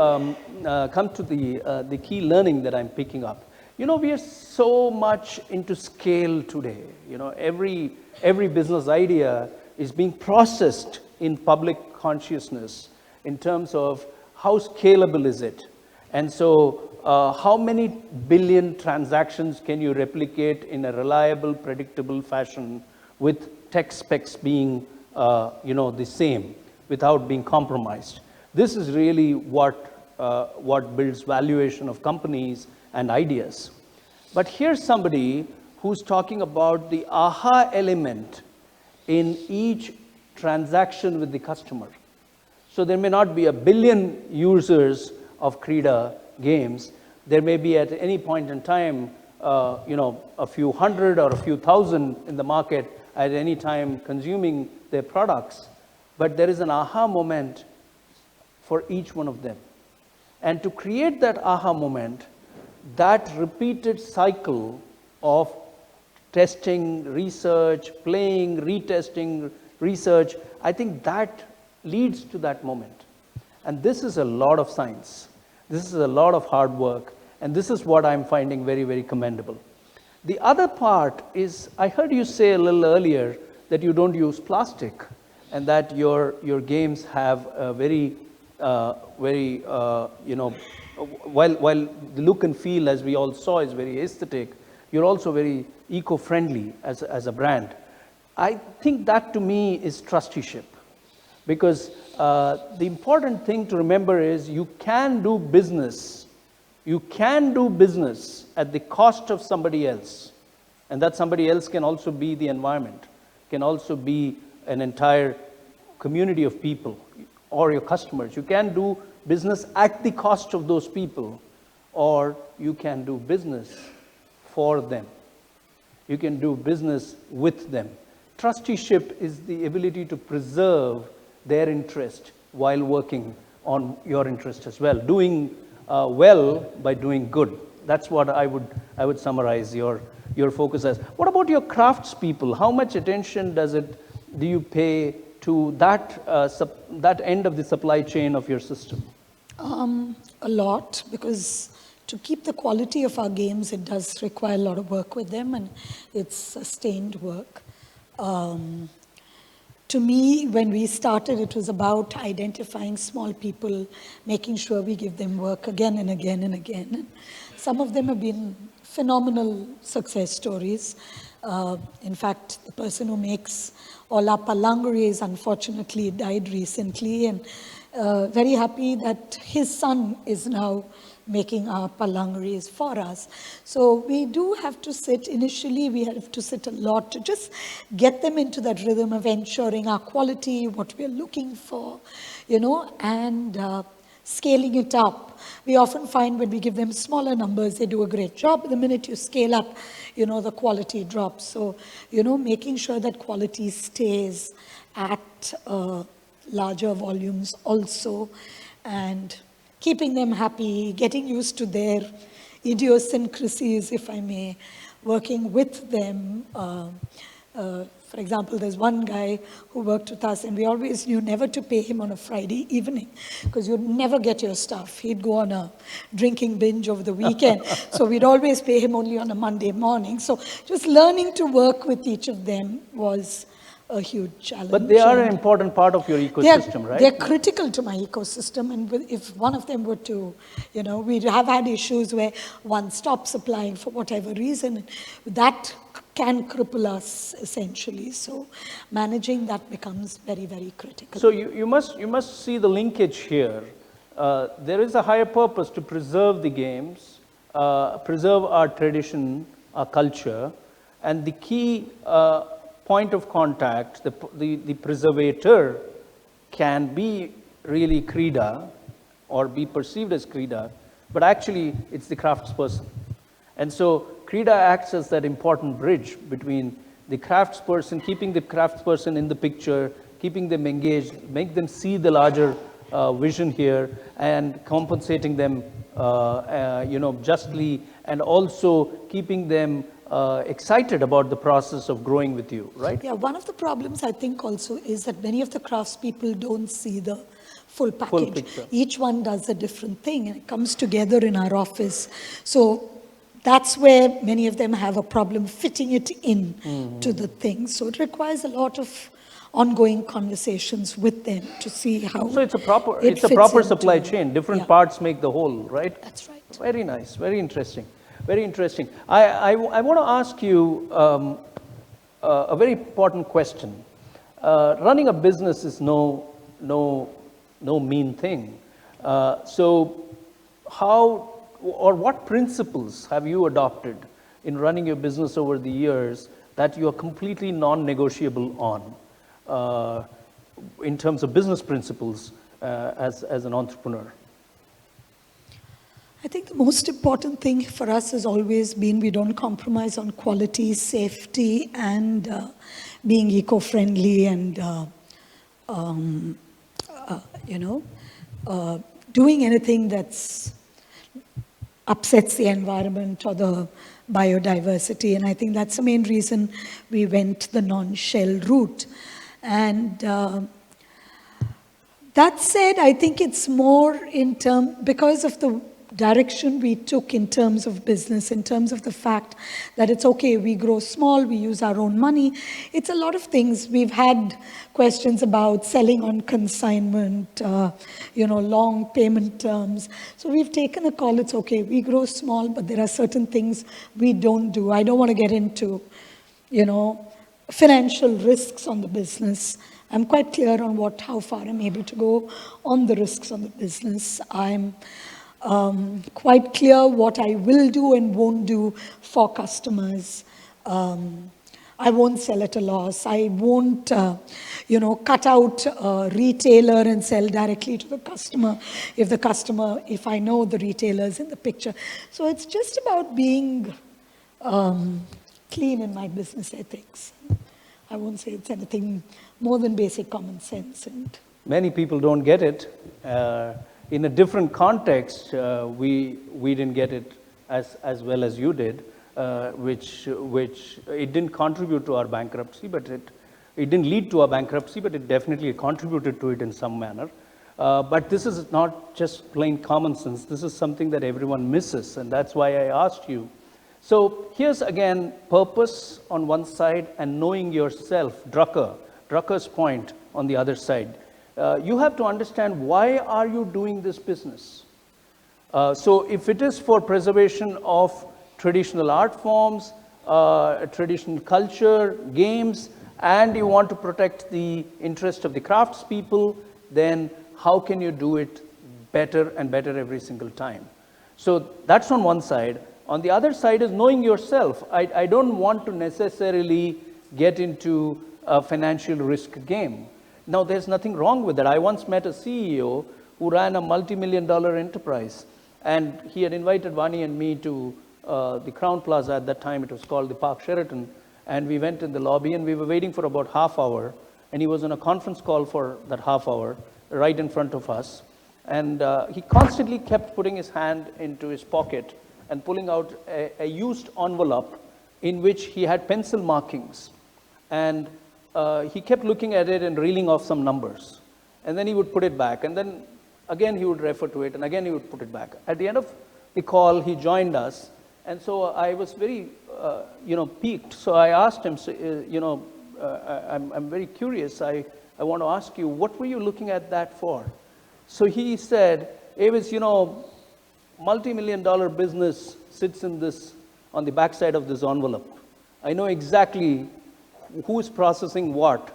the key learning that I'm picking up. We are so much into scale today. Every business idea is being processed in public consciousness in terms of how scalable is it? And so how many billion transactions can you replicate in a reliable, predictable fashion with tech specs being the same without being compromised? This is really what builds valuation of companies and ideas. But here's somebody who's talking about the aha element in each transaction with the customer. So there may not be a billion users of Krida games. There may be at any point in time, a few hundred or a few thousand in the market at any time consuming their products. But there is an aha moment for each one of them. And to create that aha moment, that repeated cycle of testing, research, playing, retesting, research, I think that leads to that moment. And this is a lot of science. This is a lot of hard work. And this is what I'm finding very, very commendable. The other part is, I heard you say a little earlier that you don't use plastic and that your games have a very, while the look and feel, as we all saw, is very aesthetic, you're also very eco-friendly as a brand. I think that to me is trusteeship, because the important thing to remember is you can do business at the cost of somebody else. And that somebody else can also be the environment, can also be an entire community of people or your customers. You can do business at the cost of those people, or you can do business for them. You can do business with them. Trusteeship is the ability to preserve their interest while working on your interest as well, doing well by doing good. That's what I would summarize your focus as. What about your craftspeople? How much attention do you pay to that end of the supply chain of your system? A lot, because to keep the quality of our games, it does require a lot of work with them, and it's sustained work. To me, when we started, it was about identifying small people, making sure we give them work again and again and again. And some of them have been phenomenal success stories. In fact, the person who makes all our palanguris unfortunately died recently, and very happy that his son is now making our palanguris for us. So we do have to sit, initially we have to sit a lot to just get them into that rhythm of ensuring our quality, what we're looking for, and scaling it up. We often find when we give them smaller numbers, they do a great job. The minute you scale up, the quality drops. So, making sure that quality stays at larger volumes also, and keeping them happy, getting used to their idiosyncrasies, if I may, working with them. For example, there's one guy who worked with us, and we always knew never to pay him on a Friday evening, because you'd never get your stuff. He'd go on a drinking binge over the weekend. So we'd always pay him only on a Monday morning. So just learning to work with each of them was a huge challenge. But they are an important part of your ecosystem, right? They're critical to my ecosystem, and if one of them were to, we have had issues where one stops applying for whatever reason. That can cripple us essentially. So managing that becomes very, very critical. So you must see the linkage here. There is a higher purpose to preserve the games, preserve our tradition, our culture, and the key point of contact, the preservator, can be really Krida or be perceived as Krida, but actually it's the craftsperson. And so Krida acts as that important bridge between the craftsperson, keeping the craftsperson in the picture, keeping them engaged, make them see the larger vision here, and compensating them justly, and also keeping them excited about the process of growing with you, right? Yeah, one of the problems I think also is that many of the craftspeople don't see the full package. Full picture. Each one does a different thing, and it comes together in our office. So that's where many of them have a problem fitting it in to the thing. So it requires a lot of ongoing conversations with them to see how. So it's a proper supply chain. Different parts make the whole, right? That's right. Very nice. Very interesting. Very interesting. I want to ask you a very important question. Running a business is no mean thing. So how or what principles have you adopted in running your business over the years that you are completely non-negotiable on in terms of business principles as an entrepreneur? I think the most important thing for us has always been we don't compromise on quality, safety, and being eco-friendly, and doing anything that's upsets the environment or the biodiversity. And I think that's the main reason we went the non-shell route. And That said, I think it's more because of the direction we took in terms of business, in terms of the fact that it's okay, we grow small, we use our own money. It's a lot of things. We've had questions about selling on consignment, long payment terms. So we've taken a call, it's okay, we grow small, but there are certain things we don't do. I don't want to get into, financial risks on the business. I'm quite clear on how far I'm able to go on the risks on the business. I'm quite clear what I will do and won't do for customers. I won't sell at a loss. I won't, cut out a retailer and sell directly to the customer if I know the retailer's in the picture. So it's just about being clean in my business ethics. I won't say it's anything more than basic common sense. And many people don't get it. In a different context, we didn't get it as well as you did, which it didn't contribute to our bankruptcy, but it didn't lead to our bankruptcy, but it definitely contributed to it in some manner. But this is not just plain common sense. This is something that everyone misses, and that's why I asked you. So here's again purpose on one side and knowing yourself, Drucker's point on the other side. You have to understand, why are you doing this business? So if it is for preservation of traditional art forms, traditional culture, games, and you want to protect the interest of the craftspeople, then how can you do it better and better every single time? So that's on one side. On the other side is knowing yourself. I don't want to necessarily get into a financial risk game. Now, there's nothing wrong with that. I once met a CEO who ran a multi-million-dollar enterprise, and he had invited Vani and me to the Crown Plaza. At that time, it was called the Park Sheraton, and we went in the lobby, and we were waiting for about half hour, and he was on a conference call for that half hour, right in front of us, and he constantly kept putting his hand into his pocket and pulling out a used envelope in which he had pencil markings, and he kept looking at it and reeling off some numbers, and then he would put it back, and then again he would refer to it, and again he would put it back. At the end of the call, he joined us, and so I was very, piqued. So I asked him, I'm very curious. I want to ask you, what were you looking at that for? So he said, it was, multi-million-dollar business sits on the backside of this envelope. I know exactly who's processing what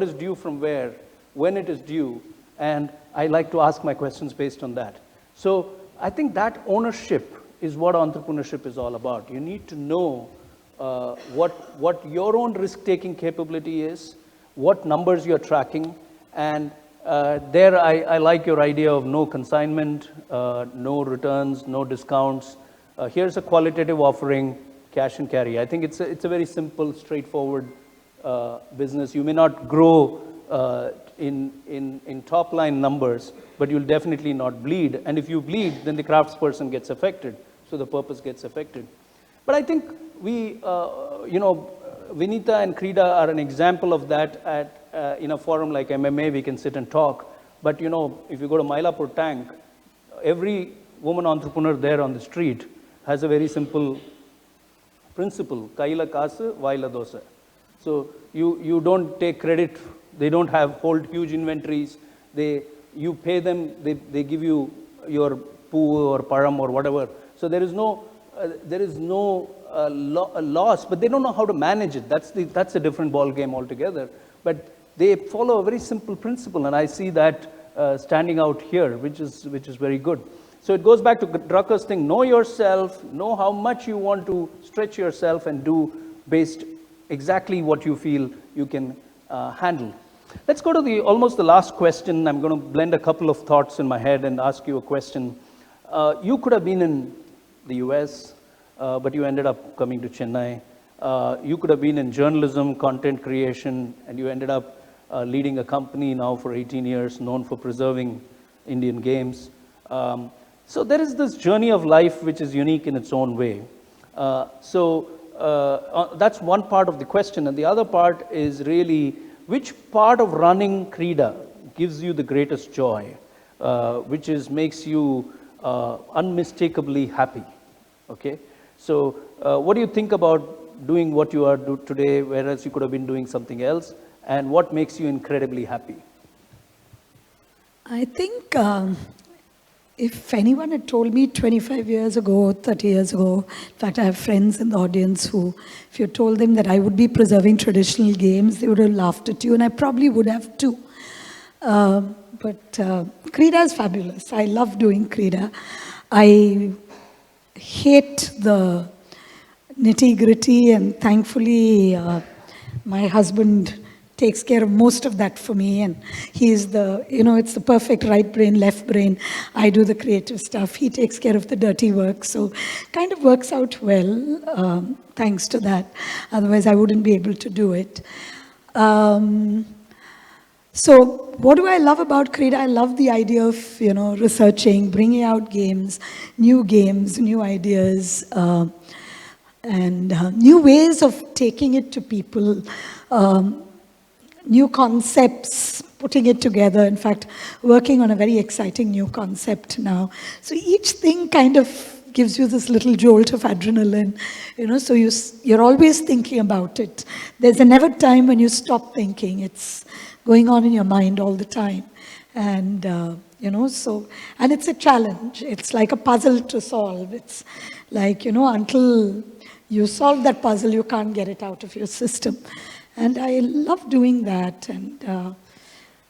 is due from where, when it is due, and I like to ask my questions based on that. So I think that ownership is what entrepreneurship is all about. You need to know what your own risk-taking capability is, what numbers you're tracking, and there I like your idea of no consignment, no returns, no discounts. Here's a qualitative offering, cash and carry. I think it's a very simple, straightforward business. You may not grow in top line numbers, but you'll definitely not bleed. And if you bleed, then the craftsperson gets affected, so the purpose gets affected. But I think we, Vinita and Krida are an example of that. In a forum like MMA, we can sit and talk. But if you go to Mylapore Tank, every woman entrepreneur there on the street has a very simple principle: kaila kasu, vaila dosa. So you don't take credit. They don't hold huge inventories. You pay them. They give you your poo or param or whatever. So there is no loss, but they don't know how to manage it. That's a different ball game altogether. But they follow a very simple principle, and I see that standing out here, which is very good. So it goes back to Drucker's thing: know yourself, know how much you want to stretch yourself, and do based exactly what you feel you can handle. Let's go to almost the last question. I'm going to blend a couple of thoughts in my head and ask you a question. You could have been in the US, but you ended up coming to Chennai. You could have been in journalism, content creation, and you ended up leading a company now for 18 years, known for preserving Indian games. So there is this journey of life which is unique in its own way. That's one part of the question. And the other part is really, which part of running Krida gives you the greatest joy, which makes you unmistakably happy. Okay, so what do you think about doing what you are doing today, whereas you could have been doing something else, and what makes you incredibly happy? I think if anyone had told me 25 years ago, 30 years ago, in fact, I have friends in the audience who, if you told them that I would be preserving traditional games, they would have laughed at you, and I probably would have too. But Krida is fabulous. I love doing Krida. I hate the nitty-gritty, and thankfully my husband takes care of most of that for me, and he's the, it's the perfect right brain, left brain. I do the creative stuff. He takes care of the dirty work, so kind of works out well, thanks to that. Otherwise, I wouldn't be able to do it. So what do I love about Krida? I love the idea of, researching, bringing out games, new ideas, and new ways of taking it to people, new concepts, putting it together. In fact, working on a very exciting new concept now. So each thing kind of gives you this little jolt of adrenaline, so you're always thinking about it. There's a never time when you stop thinking. It's going on in your mind all the time. And, and it's a challenge. It's like a puzzle to solve. It's like, until you solve that puzzle, you can't get it out of your system. And I love doing that. And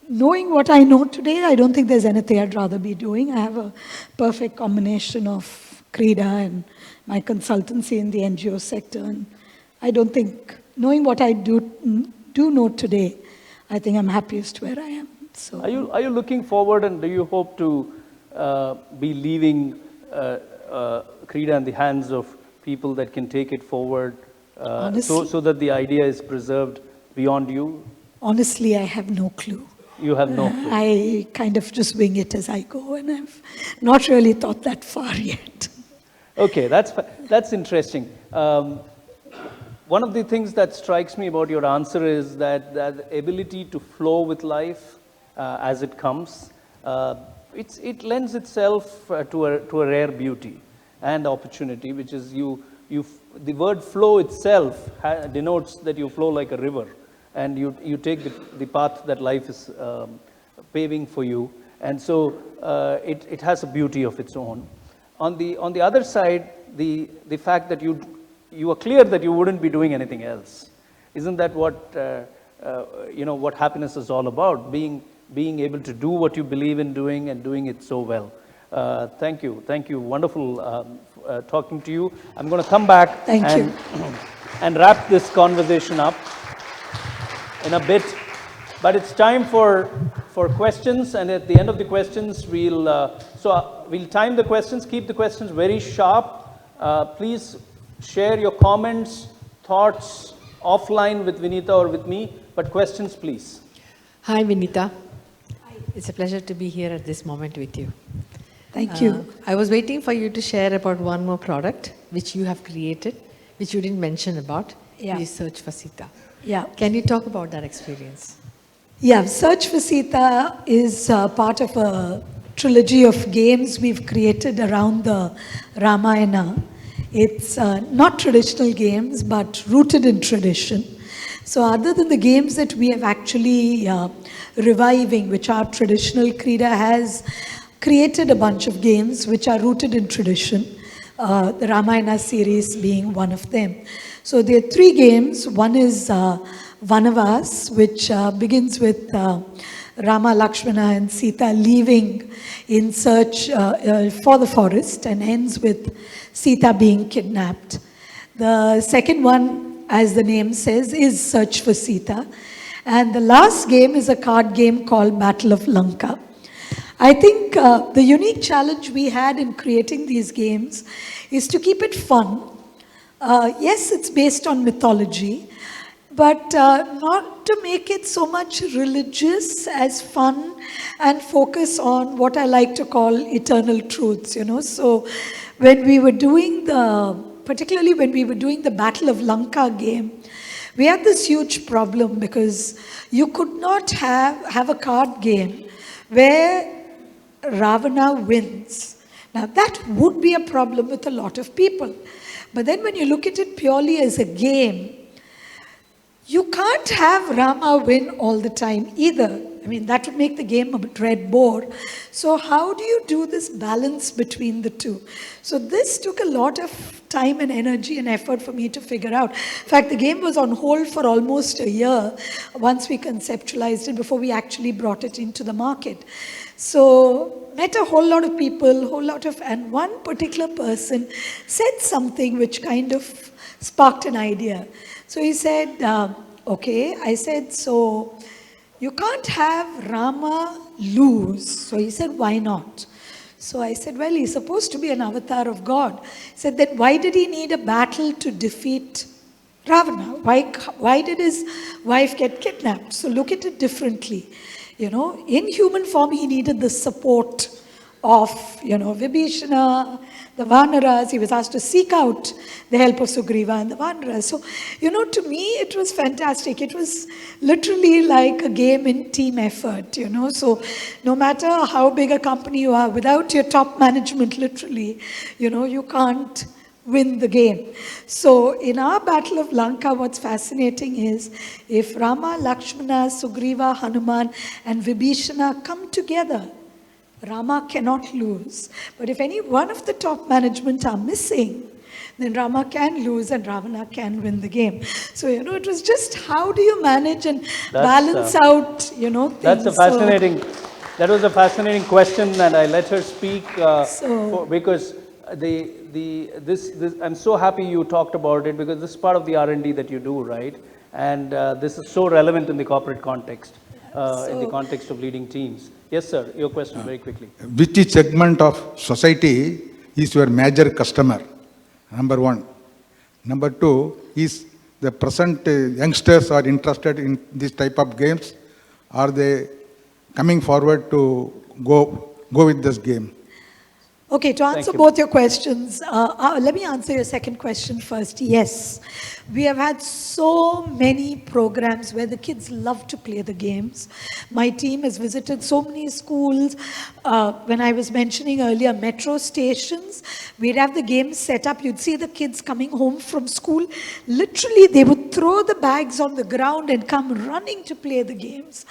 knowing what I know today, I don't think there's anything I'd rather be doing. I have a perfect combination of Krida and my consultancy in the NGO sector. And I don't think, knowing what I do know today, I think I'm happiest where I am. So, are you looking forward, and do you hope to be leaving Krida in the hands of people that can take it forward, so that the idea is preserved beyond you? Honestly, I have no clue. You have no clue. I kind of just wing it as I go, and I've not really thought that far yet. Okay, that's interesting. One of the things that strikes me about your answer is that the ability to flow with life as it comes, it lends itself to a rare beauty and opportunity, which is the word flow itself denotes that you flow like a river, and you take the path that life is paving for you, and so it has a beauty of its own. On the other side, the fact that you are clear that you wouldn't be doing anything else. Isn't that what what happiness is all about? Being able to do what you believe in doing and doing it so well. Thank you. Wonderful talking to you. I'm going to come back and wrap this conversation up in a bit. But it's time for questions, and at the end of the questions, we'll time the questions. Keep the questions very sharp. Please share your comments, thoughts offline with Vinita or with me, but questions, please. Hi, Vinita. Hi. It's a pleasure to be here at this moment with you. Thank you. I was waiting for you to share about one more product which you have created, which you didn't mention about. Yeah. Is Search for Sita. Yeah. Can you talk about that experience? Yeah, Search for Sita is part of a trilogy of games we've created around the Ramayana. It's not traditional games, but rooted in tradition. So other than the games that we have actually reviving, which are traditional, Krida has created a bunch of games which are rooted in tradition, the Ramayana series being one of them. So there are three games. One is Vanavas, which begins with Rama, Lakshmana and Sita leaving in search for the forest and ends with Sita being kidnapped. The second one, as the name says, is Search for Sita. And the last game is a card game called Battle of Lanka. I think the unique challenge we had in creating these games is to keep it fun. Yes, it's based on mythology, but not to make it so much religious as fun and focus on what I like to call eternal truths, So when we were doing particularly when we were doing the Battle of Lanka game, We had this huge problem because you could not have a card game where Ravana wins. Now that would be a problem with a lot of people. But then when you look at it purely as a game, you can't have Rama win all the time either. I mean, that would make the game a dread bore. So how do you do this balance between the two? So this took a lot of time and energy and effort for me to figure out. In fact, the game was on hold for almost a year once we conceptualized it before we actually brought it into the market. So met a whole lot of people, and one particular person said something which kind of sparked an idea. So he said, okay. I said, so you can't have Rama lose. So he said, why not? So I said, well, he's supposed to be an avatar of God. He said, then why did he need a battle to defeat Ravana? Why did his wife get kidnapped? So look at it differently. In human form, he needed the support of, Vibhishana, the Vanaras. He was asked to seek out the help of Sugriva and the Vanaras. So, to me, it was fantastic. It was literally like a game in team effort, So, no matter how big a company you are, without your top management, literally, you can't win the game. So, in our Battle of Lanka, what's fascinating is if Rama, Lakshmana, Sugriva, Hanuman, and Vibhishana come together, Rama cannot lose. But if any one of the top management are missing, then Rama can lose and Ravana can win the game. So, it was just how do you manage and balance out, things. That was a fascinating question, and I let her speak because I'm so happy you talked about it, because this is part of the R&D that you do, right? And this is so relevant in the corporate context, in the context of leading teams. Yes, sir. Your question very quickly. Which segment of society is your major customer? Number one. Number two, is the present youngsters are interested in this type of games? Are they coming forward to go with this game? Okay, to answer both your questions, let me answer your second question first. Yes, we have had so many programs where the kids love to play the games. My team has visited so many schools. When I was mentioning earlier, metro stations, we'd have the games set up. You'd see the kids coming home from school. Literally, they would throw the bags on the ground and come running to play the games.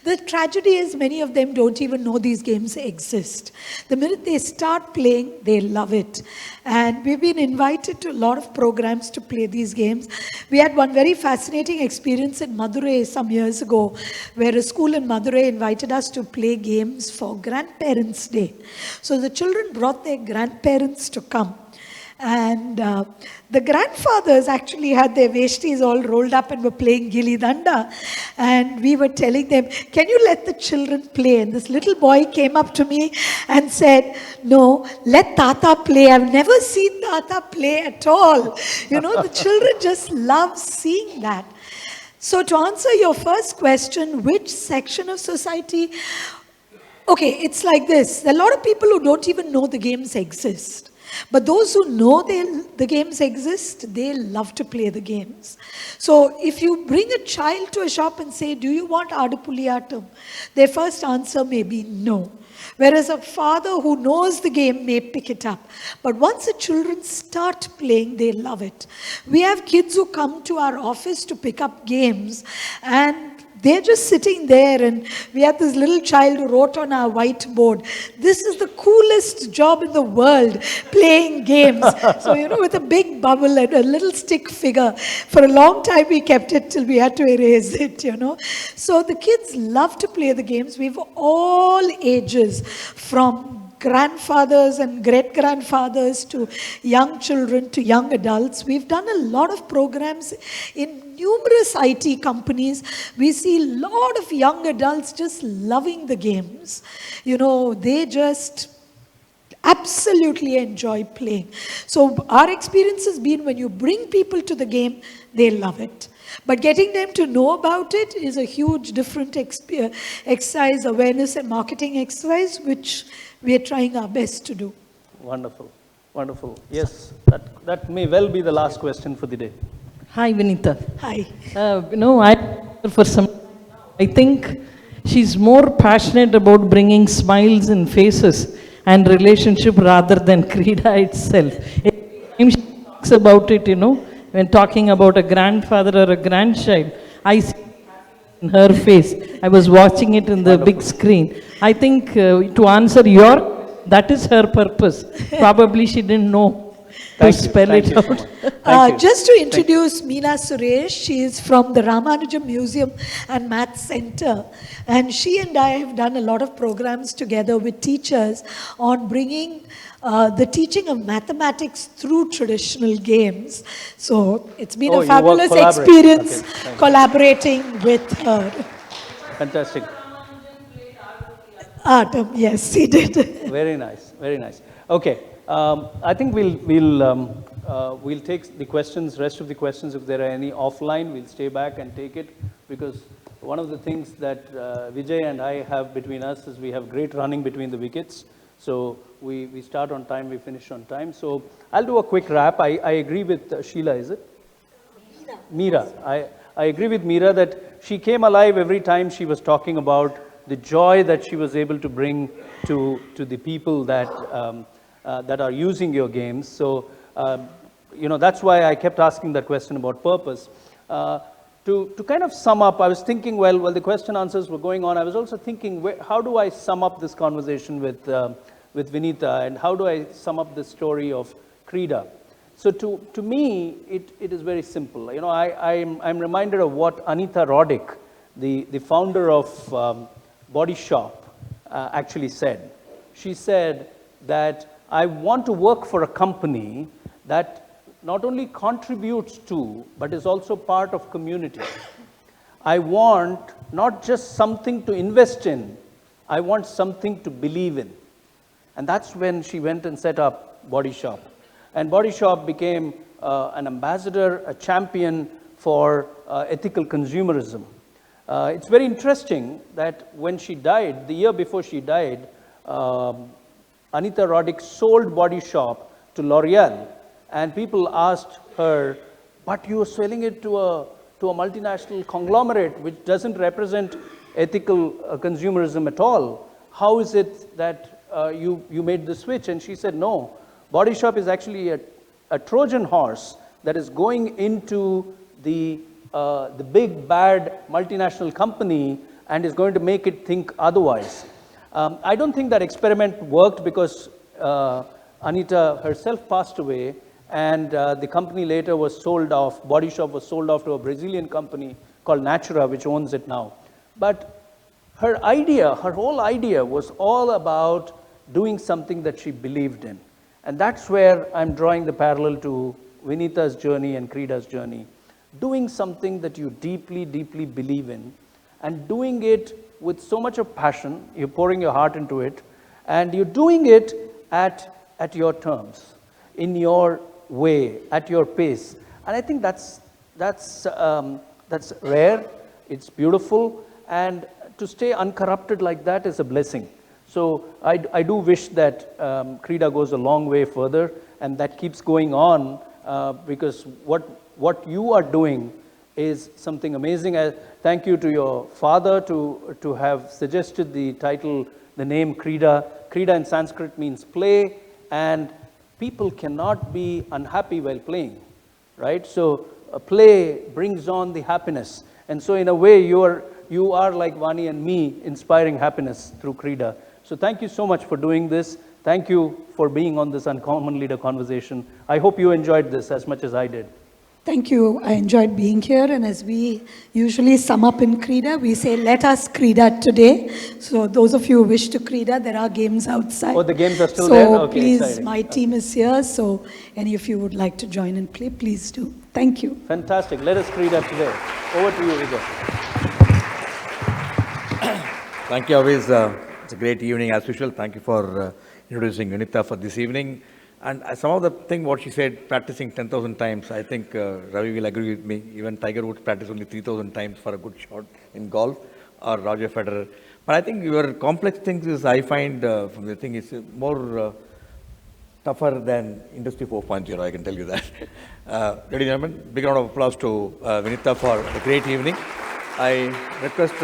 The tragedy is many of them don't even know these games exist. The minute they start playing, they love it. And we've been invited to a lot of programs to play these games. We had one very fascinating experience in Madurai some years ago, where a school in Madurai invited us to play games for Grandparents' Day. So the children brought their grandparents to come. And the grandfathers actually had their veshtis all rolled up and were playing gilli danda. And we were telling them, can you let the children play? And this little boy came up to me and said, no, let Tata play. I've never seen Tata play at all. The children just love seeing that. So to answer your first question, which section of society? Okay, it's like this. There are a lot of people who don't even know the games exist. But those who know the games exist, they love to play the games. So if you bring a child to a shop and say, do you want Adupuliyatam? Their first answer may be no. Whereas a father who knows the game may pick it up. But once the children start playing, they love it. We have kids who come to our office to pick up games, and they're just sitting there, and we had this little child who wrote on our whiteboard, this is the coolest job in the world, playing games. So, with a big bubble and a little stick figure. For a long time, we kept it till we had to erase it, So the kids love to play the games. We've all ages, from grandfathers and great-grandfathers to young children to young adults. We've done a lot of programs in numerous IT companies. We see a lot of young adults just loving the games. They just absolutely enjoy playing. So our experience has been, when you bring people to the game, they love it. But getting them to know about it is a huge different exercise, awareness and marketing exercise, which we are trying our best to do. Wonderful, wonderful. Yes, that may well be the last question for the day. Hi, Vinita. Hi. For some, I think she's more passionate about bringing smiles in faces and relationship rather than Krida itself. Every time she talks about it, when talking about a grandfather or a grandchild, I see in her face. I was watching it in the big screen. I think to answer that is her purpose. Probably she didn't know to spell Thank it you so out. much. Thank you. Just to introduce Meena Suresh, she is from the Ramanujam Museum and Math Center. And she and I have done a lot of programs together with teachers on bringing the teaching of mathematics through traditional games. So it's been Oh, a you work fabulous collaborate. experience Okay, thank you. collaborating with her. Fantastic. Artem, yes, he did. Very nice, very nice. Okay, I think we'll take the questions, rest of the questions, if there are any offline, we'll stay back and take it, because one of the things that Vijay and I have between us is we have great running between the wickets. So we start on time, we finish on time. So I'll do a quick wrap. I agree with Sheila, is it? Meera. I agree with Meera that she came alive every time she was talking about the joy that she was able to bring to the people that that are using your games. So that's why I kept asking that question about purpose. To kind of sum up, I was thinking, while the question answers were going on, I was also thinking, how do I sum up this conversation with Vinita, and how do I sum up the story of Krida? So to me, it is very simple. I'm reminded of what Anita Roddick, the founder of Body Shop, actually said. She said that I want to work for a company that not only contributes to, but is also part of community. I want not just something to invest in, I want something to believe in. And that's when she went and set up Body Shop. And Body Shop became an ambassador, a champion for ethical consumerism. It's very interesting that when she died, the year before she died, Anita Roddick sold Body Shop to L'Oreal, and people asked her, but you are selling it to a multinational conglomerate which doesn't represent ethical consumerism at all. How is it that you made the switch? And she said, no, Body Shop is actually a Trojan horse that is going into the big bad multinational company and is going to make it think otherwise. I don't think that experiment worked, because Anita herself passed away, and the company later was sold off. Body Shop was sold off to a Brazilian company called Natura, which owns it now. But her whole idea was all about doing something that she believed in. And that's where I'm drawing the parallel to Vinita's journey and Krida's journey. Doing something that you deeply, deeply believe in, and doing it with so much of passion. You're pouring your heart into it, and you're doing it at your terms, in your way, at your pace. And I think that's rare, it's beautiful, and to stay uncorrupted like that is a blessing. So I do wish that Krida goes a long way further, and that keeps going on, because what you are doing is something amazing. Thank you to your father to have suggested the title, the name Krida. Krida in Sanskrit means play, and people cannot be unhappy while playing, right? So play brings on the happiness. And so in a way, you are like Vani and me, inspiring happiness through Krida. So thank you so much for doing this. Thank you for being on this Uncommon Leader conversation. I hope you enjoyed this as much as I did. Thank you. I enjoyed being here. And as we usually sum up in Krida, we say, let us Krida today. So those of you who wish to Krida, there are games outside. Oh, the games are still there? So Okay, please, exciting. my team is here. So any of you would like to join and play, please do. Thank you. Fantastic. Let us Krida today. Over to you, Vijay. Thank you, always. It's a great evening as usual. Thank you for introducing Vinita for this evening. And some of the thing what she said, practicing 10,000 times, I think Ravi will agree with me. Even Tiger Woods practiced only 3,000 times for a good shot in golf, or Roger Federer. But I think your complex things is, I find from the thing is more tougher than Industry 4.0, I can tell you that. Ladies and gentlemen, big round of applause to Vinita for a great evening. I request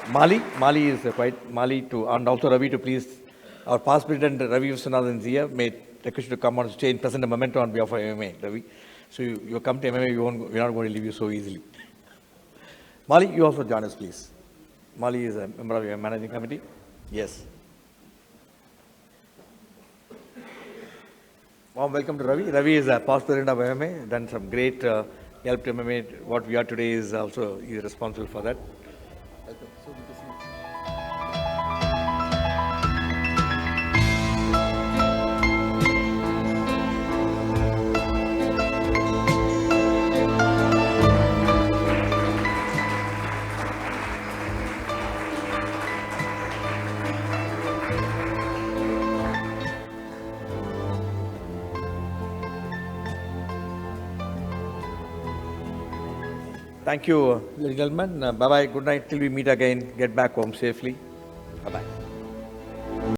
Mali is quite Mali to, and also Ravi to please, our past president Ravi Viswanathan is here, may request you to come on stage and present a memento on behalf of MMA, Ravi. So you come to MMA, we're not going to leave you so easily. Mali, you also join us, please. Mali is a member of your managing committee. Yes. Warm welcome to Ravi. Ravi is a past president of MMA, done some great help to MMA. What we are today is also he is responsible for that. Welcome. So good to see you. Thank you, ladies and gentlemen. Bye-bye. Good night till we meet again. Get back home safely. Bye-bye.